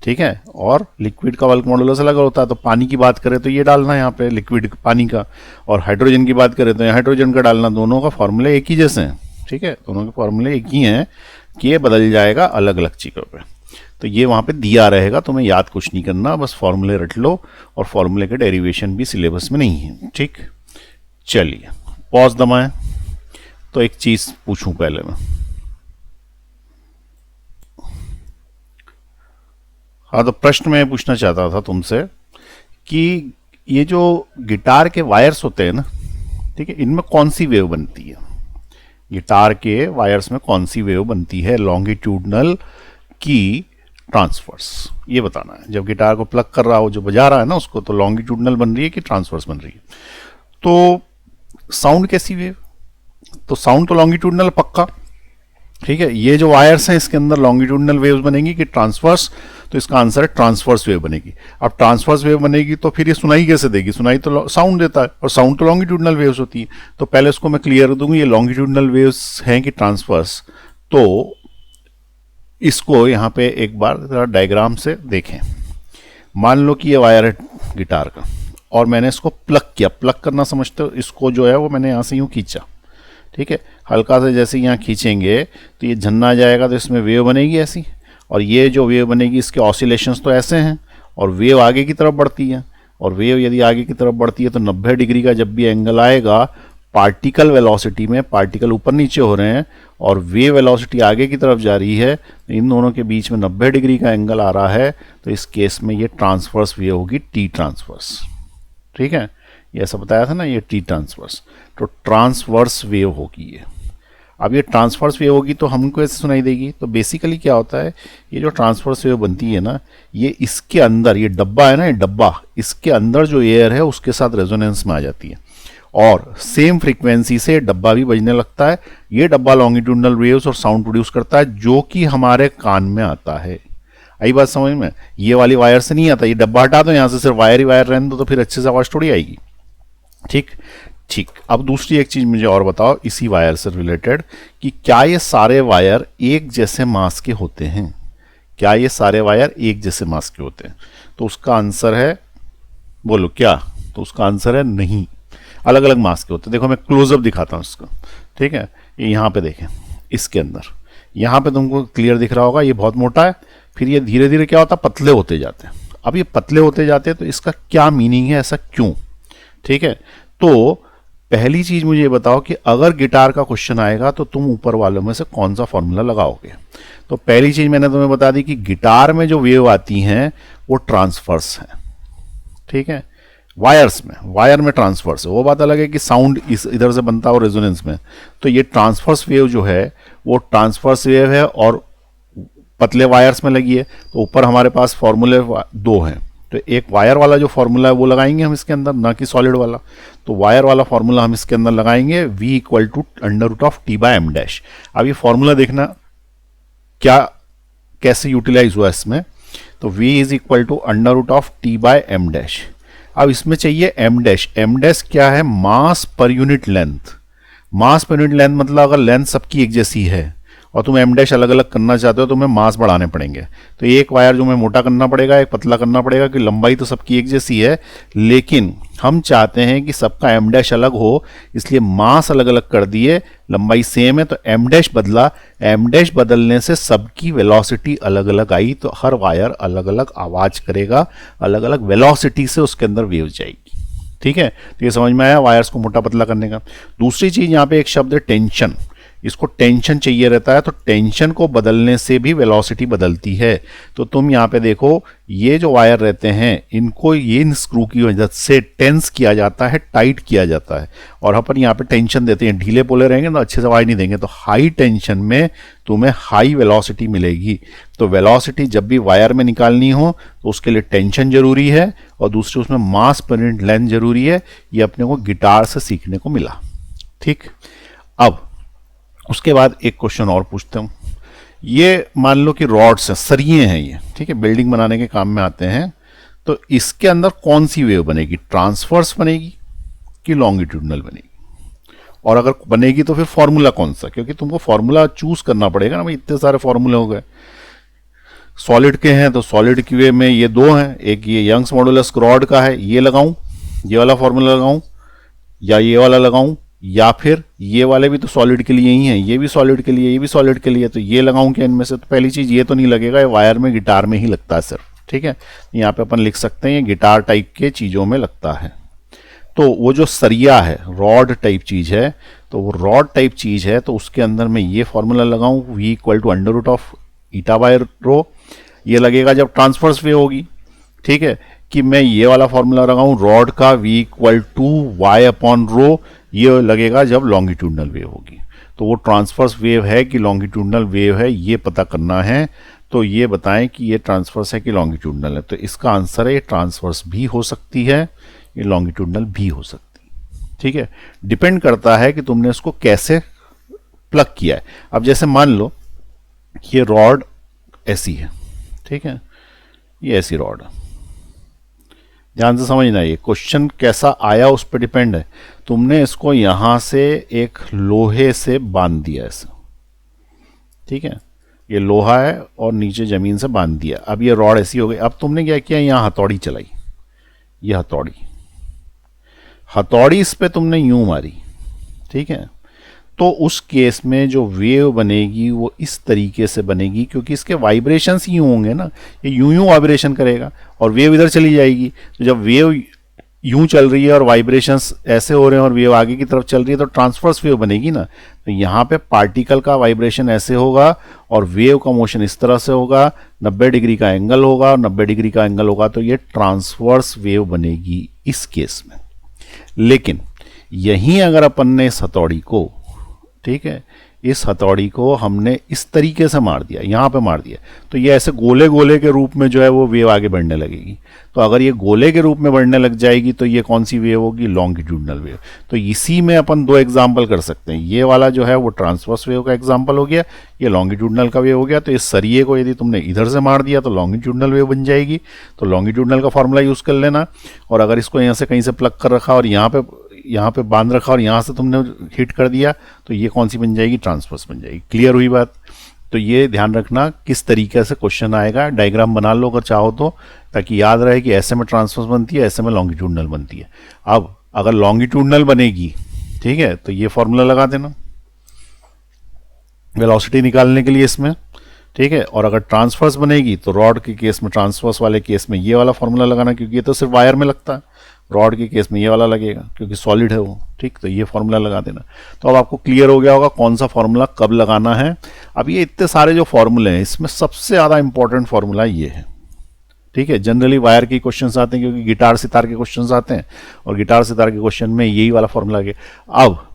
ठीक है, और लिक्विड का बल्क मॉडुलस अलग होता है। तो पानी की बात करें तो ये डालना है यहाँ पे लिक्विड पानी का, और हाइड्रोजन की बात करें तो हाइड्रोजन का डालना। दोनों का फॉर्मूले एक ही जैसे हैं, ठीक है, दोनों के फॉर्मूले एक ही हैं, कि बदल जाएगा अलग अलग चीज़ों पे। तो ये वहाँ पे दिया रहेगा, तुम्हें याद कुछ नहीं करना, बस फॉर्मूले रट लो, और फॉर्मूले के डेरिवेशन भी सिलेबस में नहीं है, ठीक। चलिए पॉज दबाएं। तो एक चीज़ पूछूं पहले मैं, हाँ, तो प्रश्न मैं पूछना चाहता था तुमसे कि ये जो गिटार के वायर्स होते हैं ना, ठीक है, इनमें कौन सी वेव बनती है, गिटार के वायर्स में कौन सी वेव बनती है, लॉन्गिट्यूडनल की ट्रांसवर्स, ये बताना है। जब गिटार को प्लग कर रहा हो, जो बजा रहा है ना उसको, तो लॉन्गिट्यूडनल बन रही है कि ट्रांसवर्स बन रही है। तो साउंड कैसी वेव, तो साउंड तो लॉन्गिट्यूडनल पक्का, ठीक है। ये जो वायर्स हैं इसके अंदर लॉन्गिट्यूडनल वेव्स बनेगी कि ट्रांसवर्स, तो इसका आंसर है ट्रांसवर्स वेव बनेगी। अब ट्रांसवर्स वेव बनेगी तो फिर ये सुनाई कैसे देगी, सुनाई तो साउंड देता है, और साउंड तो लॉन्गिट्यूडनल वेव्स होती है। तो पहले इसको मैं क्लियर कर दूंगी, ये लॉन्गिट्यूडनल वेव्स हैं कि ट्रांसवर्स। तो इसको यहाँ पे एक बार डायग्राम से देखें। मान लो कि ये वायर है गिटार का, और मैंने इसको प्लग किया, प्लग करना समझते हो, इसको जो है वो मैंने यहाँ से यूँ खींचा, ठीक है, हल्का से जैसे यहाँ खींचेंगे तो ये झन्ना आ जाएगा, तो इसमें वेव बनेगी ऐसी, और ये जो वेव बनेगी इसके ऑसिलेशंस तो ऐसे हैं, और वेव आगे की तरफ बढ़ती है, और वेव यदि आगे की तरफ बढ़ती है तो 90 डिग्री का जब भी एंगल आएगा पार्टिकल वेलोसिटी में, पार्टिकल ऊपर नीचे हो रहे हैं और वेव वेलोसिटी आगे की तरफ जा रही है, तो इन दोनों के बीच में 90 डिग्री का एंगल आ रहा है, तो इस केस में ये ट्रांसवर्स वेव होगी, टी ट्रांसवर्स, ठीक है। ये ऐसा बताया था ना, ये टी ट्रांसवर्स, तो ट्रांसवर्स वेव होगी ये। अब ये ट्रांसवर्स वेव होगी तो हमको ऐसे सुनाई देगी। तो बेसिकली क्या होता है, ये जो ट्रांसवर्स वेव बनती है ना, ये इसके अंदर, ये डब्बा है ना, ये डब्बा, इसके अंदर जो एयर है उसके साथ रेजोनेंस में आ जाती है, और सेम फ्रीक्वेंसी से डब्बा भी बजने लगता है। ये डब्बा लॉन्गिट्यूडनल वेव्स और साउंड प्रोड्यूस करता है, जो कि हमारे कान में आता है। आई बात समझ में, ये वाली वायर से नहीं आता, ये डब्बा हटा दो यहाँ से, सिर्फ वायर ही वायर रहने दो, तो फिर अच्छे से आवाज थोड़ी आएगी, ठीक ठीक। अब दूसरी एक चीज मुझे और बताओ इसी वायर से रिलेटेड, कि क्या ये सारे वायर एक जैसे मास के होते हैं, क्या ये सारे वायर एक जैसे मास के होते हैं? तो उसका आंसर है, बोलो क्या, तो उसका आंसर है नहीं, अलग अलग मास के होते हैं। देखो मैं क्लोजअप दिखाता हूँ इसको, ठीक है, ये यहाँ पे देखें, इसके अंदर यहाँ पे तुमको क्लियर दिख रहा होगा, ये बहुत मोटा है, फिर ये धीरे धीरे क्या होता है, पतले होते जाते हैं। अब ये पतले होते जाते हैं तो इसका क्या मीनिंग है, ऐसा क्यों, ठीक है। तो पहली चीज मुझे बताओ कि अगर गिटार का क्वेश्चन आएगा तो तुम ऊपर वालों में से कौन सा फॉर्मूला लगाओगे। तो पहली चीज मैंने तुम्हें बता दी कि गिटार में जो वेव आती हैं वो ट्रांसवर्स है, ठीक है, वायर्स में, वायर में ट्रांसवर्स है। वो बात अलग है कि साउंड इस इधर से बनता है और रेजोनेंस में। तो ये ट्रांसवर्स वेव जो है वो ट्रांसवर्स वेव है और पतले वायर्स में लगी है। तो ऊपर हमारे पास फॉर्मूले दो हैं, तो एक वायर वाला जो फॉर्मूला है वो लगाएंगे हम इसके अंदर, ना कि सॉलिड वाला। तो वायर वाला फॉर्मूला हम इसके अंदर लगाएंगे, v equal to under root of t by m dash. अब ये फॉर्मूला देखना क्या कैसे यूटिलाइज हुआ इसमें। तो v is equal to under root of t by m dash. अब इसमें चाहिए एम डैश। एम डैश क्या है, मास पर यूनिट लेंथ। मास पर यूनिट लेंथ मतलब अगर लेंथ सबकी एक जैसी है और तुम एम डैश अलग अलग करना चाहते हो तो तुम्हें मास बढ़ाने पड़ेंगे। तो एक वायर जो मैं मोटा करना पड़ेगा, एक पतला करना पड़ेगा, कि लंबाई तो सबकी एक जैसी है, लेकिन हम चाहते हैं कि सबका एम डैश अलग हो, इसलिए मास अलग अलग कर दिए, लंबाई सेम है तो एम डैश बदला। एम डैश बदलने से सबकी वेलोसिटी अलग अलग आई, तो हर वायर अलग अलग आवाज करेगा, अलग अलग वेलोसिटी से उसके अंदर वेव जाएगी। ठीक है, तो ये समझ में आया वायर्स को मोटा पतला करने का। दूसरी चीज, यहाँ पे एक शब्द है टेंशन, इसको टेंशन चाहिए रहता है, तो टेंशन को बदलने से भी वेलोसिटी बदलती है। तो तुम यहाँ पे देखो, ये जो वायर रहते हैं इनको ये इन स्क्रू की वजह से टेंस किया जाता है, टाइट किया जाता है, और अपन यहाँ पे टेंशन देते हैं। ढीले पोले रहेंगे तो अच्छे से आवाज नहीं देंगे, तो हाई टेंशन में तुम्हें हाई वेलोसिटी मिलेगी। तो वेलोसिटी जब भी वायर में निकालनी हो तो उसके लिए टेंशन जरूरी है, और दूसरी उसमें मास पर यूनिट लेंथ जरूरी है। ये अपने को गिटार से सीखने को मिला। ठीक, अब उसके बाद एक क्वेश्चन और पूछते हूँ। ये मान लो कि रॉड्स हैं, सरिये हैं ये, ठीक है, बिल्डिंग बनाने के काम में आते हैं। तो इसके अंदर कौन सी वेव बनेगी, ट्रांसवर्स बनेगी कि लॉन्गिट्यूडनल बनेगी? और अगर बनेगी तो फिर फॉर्मूला कौन सा, क्योंकि तुमको फॉर्मूला चूज करना पड़ेगा ना भाई, इतने सारे फॉर्मूले हो गए। सॉलिड के हैं तो सॉलिड की वे में ये दो हैं, एक ये यंग्स मॉडुलस रॉड का है, ये लगाऊं, ये वाला फॉर्मूला लगाऊं, या ये वाला लगाऊं, या फिर ये वाले भी तो सॉलिड के लिए ही हैं, ये भी सॉलिड के लिए, ये भी सॉलिड के लिए, तो ये लगाऊं क्या इनमें से? तो पहली चीज ये तो नहीं लगेगा, ये वायर में गिटार में ही लगता है सिर्फ। ठीक है, यहाँ पे अपन लिख सकते हैं ये गिटार टाइप के चीजों में लगता है। तो वो जो सरिया है, रॉड टाइप चीज है, तो वो रॉड टाइप चीज है, तो उसके अंदर मैं ये फॉर्मूला लगाऊं, v equal to under root of eta by rho. ये लगेगा जब ट्रांसवर्स वेव होगी। ठीक है, कि मैं ये वाला फॉर्मूला लगाऊं रॉड का, v equal to y upon rho, ये लगेगा जब लॉन्गिट्यूडनल वेव होगी। तो वो ट्रांसवर्स वेव है कि लॉन्गिट्यूडनल वेव है, ये पता करना है। तो ये बताएं कि ये ट्रांसवर्स है कि लॉन्गिट्यूडनल है। तो इसका आंसर है ये ट्रांसवर्स भी हो सकती है, ये लॉन्गिट्यूडनल भी हो सकती है। ठीक है, डिपेंड करता है कि तुमने इसको कैसे प्लग किया है। अब जैसे मान लो ये रॉड ऐसी है, ठीक है, ये ऐसी रॉड है, ध्यान से समझना, ये क्वेश्चन कैसा आया उस पर डिपेंड है। तुमने इसको यहां से एक लोहे से बांध दिया ऐसे, ठीक है, ये लोहा है और नीचे जमीन से बांध दिया। अब ये रॉड ऐसी हो गई। अब तुमने क्या किया, यहां हथौड़ी चलाई, ये हथौड़ी इस पे तुमने यूं मारी, ठीक है, तो उस केस में जो वेव बनेगी वो इस तरीके से बनेगी, क्योंकि इसके वाइब्रेशंस यूं होंगे ना, ये यूं वाइब्रेशन करेगा और वेव इधर चली जाएगी। तो जब वेव यूं चल रही है और वाइब्रेशंस ऐसे हो रहे हैं और वेव आगे की तरफ चल रही है, तो ट्रांसवर्स वेव बनेगी ना। तो यहाँ पे पार्टिकल का वाइब्रेशन ऐसे होगा और वेव का मोशन इस तरह से होगा, 90 डिग्री का एंगल होगा और 90 डिग्री का एंगल होगा, तो ये ट्रांसवर्स वेव बनेगी इस केस में। लेकिन यहीं अगर अपन ने इस हथौड़ी को, ठीक है, इस हथौड़ी को हमने इस तरीके से मार दिया, यहाँ पे मार दिया, तो ये ऐसे गोले गोले के रूप में जो है वो वेव आगे बढ़ने लगेगी। तो अगर ये गोले के रूप में बढ़ने लग जाएगी तो ये कौन सी वेव होगी, लॉन्गिट्यूडनल वेव। तो इसी में अपन दो एग्जाम्पल कर सकते हैं, ये वाला जो है वो ट्रांसवर्स वेव का एग्जाम्पल हो गया, ये लॉन्गिट्यूडनल का वेव हो गया। तो इस सरिये को यदि तुमने इधर से मार दिया तो लॉन्गिट्यूडनल वेव बन जाएगी, तो लॉन्गिट्यूडनल का फॉर्मूला यूज कर लेना। और अगर इसको यहाँ से कहीं से प्लग कर रखा और यहाँ पे बांध रखा और यहाँ से तुमने हिट कर दिया, तो ये कौन सी बन जाएगी, ट्रांसवर्स बन जाएगी। क्लियर हुई बात? तो ये ध्यान रखना किस तरीके से क्वेश्चन आएगा, डायग्राम बना लो अगर चाहो तो, ताकि याद रहे कि ऐसे में ट्रांसवर्स बनती है, ऐसे में लॉन्गिट्यूडनल बनती है। अब अगर लॉन्गिट्यूडनल बनेगी, ठीक है, तो ये फॉर्मूला लगा देना वेलोसिटी निकालने के लिए इसमें, ठीक है। और अगर ट्रांसवर्स बनेगी तो रॉड के केस में, ट्रांसवर्स वाले केस में ये वाला फॉर्मूला लगाना, क्योंकि ये तो सिर्फ वायर में लगता है। रॉड के केस में ये वाला लगेगा क्योंकि सॉलिड है वो, ठीक। तो ये फॉर्मूला लगा देना। तो अब आपको क्लियर हो गया होगा कौन सा फॉर्मूला कब लगाना है। अब ये इतने सारे जो फॉर्मूले हैं, इसमें सबसे ज़्यादा इंपॉर्टेंट फॉर्मूला ये है, ठीक है। जनरली वायर के क्वेश्चंस आते हैं, क्योंकि गिटार सितार के क्वेश्चंस आते हैं, और गिटार सितार के क्वेश्चन में यही वाला फॉर्मूला है। अब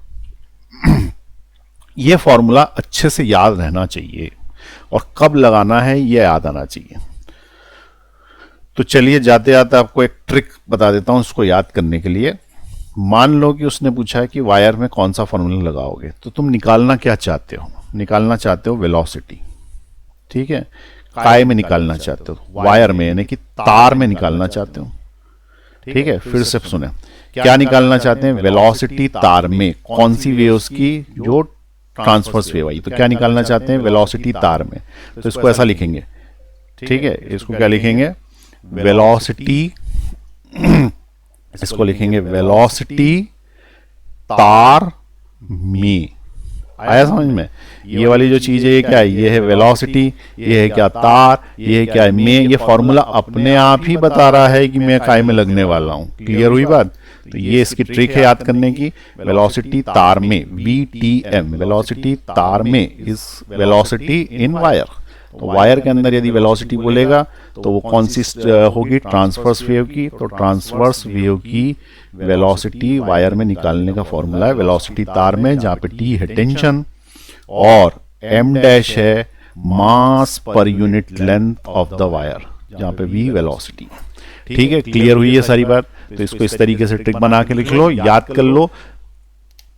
ये फॉर्मूला अच्छे से याद रहना चाहिए और कब लगाना है ये याद आना चाहिए। तो चलिए जाते जाते आपको एक ट्रिक बता देता हूं इसको याद करने के लिए। मान लो कि उसने पूछा है कि वायर में कौन सा फॉर्मूला लगाओगे, तो तुम निकालना क्या चाहते हो? निकालना चाहते हो वेलोसिटी, ठीक है। काय में निकालना चाहते हो, वायर में, यानी कि तार में निकालना चाहते हो, ठीक है। फिर से सुने, क्या निकालना चाहते हैं? वेलोसिटी तार में, कौन सी वेव्स की? जो ट्रांसवर्स वेव आई। तो क्या निकालना चाहते हैं, वेलोसिटी तार में, तो इसको ऐसा लिखेंगे, ठीक है। इसको क्या लिखेंगे, वेलोसिटी, इसको लिखेंगे वेलोसिटी तार में। आया समझ में? ये वाली जो चीज है ये क्या है, ये है वेलोसिटी, ये है क्या तार, ये है क्या है में। ये फॉर्मूला अपने आप ही बता रहा है कि मैं काय में लगने वाला हूं। क्लियर हुई बात? तो ये इसकी ट्रिक है याद करने की, वेलोसिटी तार में, VTM, वेलोसिटी तार में इज वेलोसिटी इन वायर। तो वायर के अंदर यदि वेलोसिटी बोलेगा तो वो कौन सी होगी, ट्रांसवर्स वेव की। तो ट्रांसवर्स वेव की वेलोसिटी वायर में निकालने का फॉर्मूला है वेलोसिटी तार में, जहां पे T है टेंशन और M डैश है mass per unit length of the wire, जहां पे V वेलोसिटी। ठीक है, क्लियर हुई है सारी बात? तो इसको इस तरीके से ट्रिक बना के लिख लो, याद कर लो,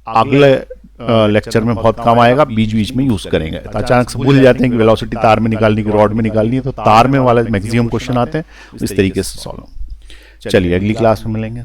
अगले लेक्चर में बहुत काम आएगा, बीच बीच में यूज करेंगे। तो अचानक से भूल जाते हैं कि वेलोसिटी तार में निकालनी, की रॉड में निकालनी है, तो तार में वाला मैक्सिमम क्वेश्चन आते हैं, इस तरीके से सॉल्व। चलिए अगली क्लास में मिलेंगे।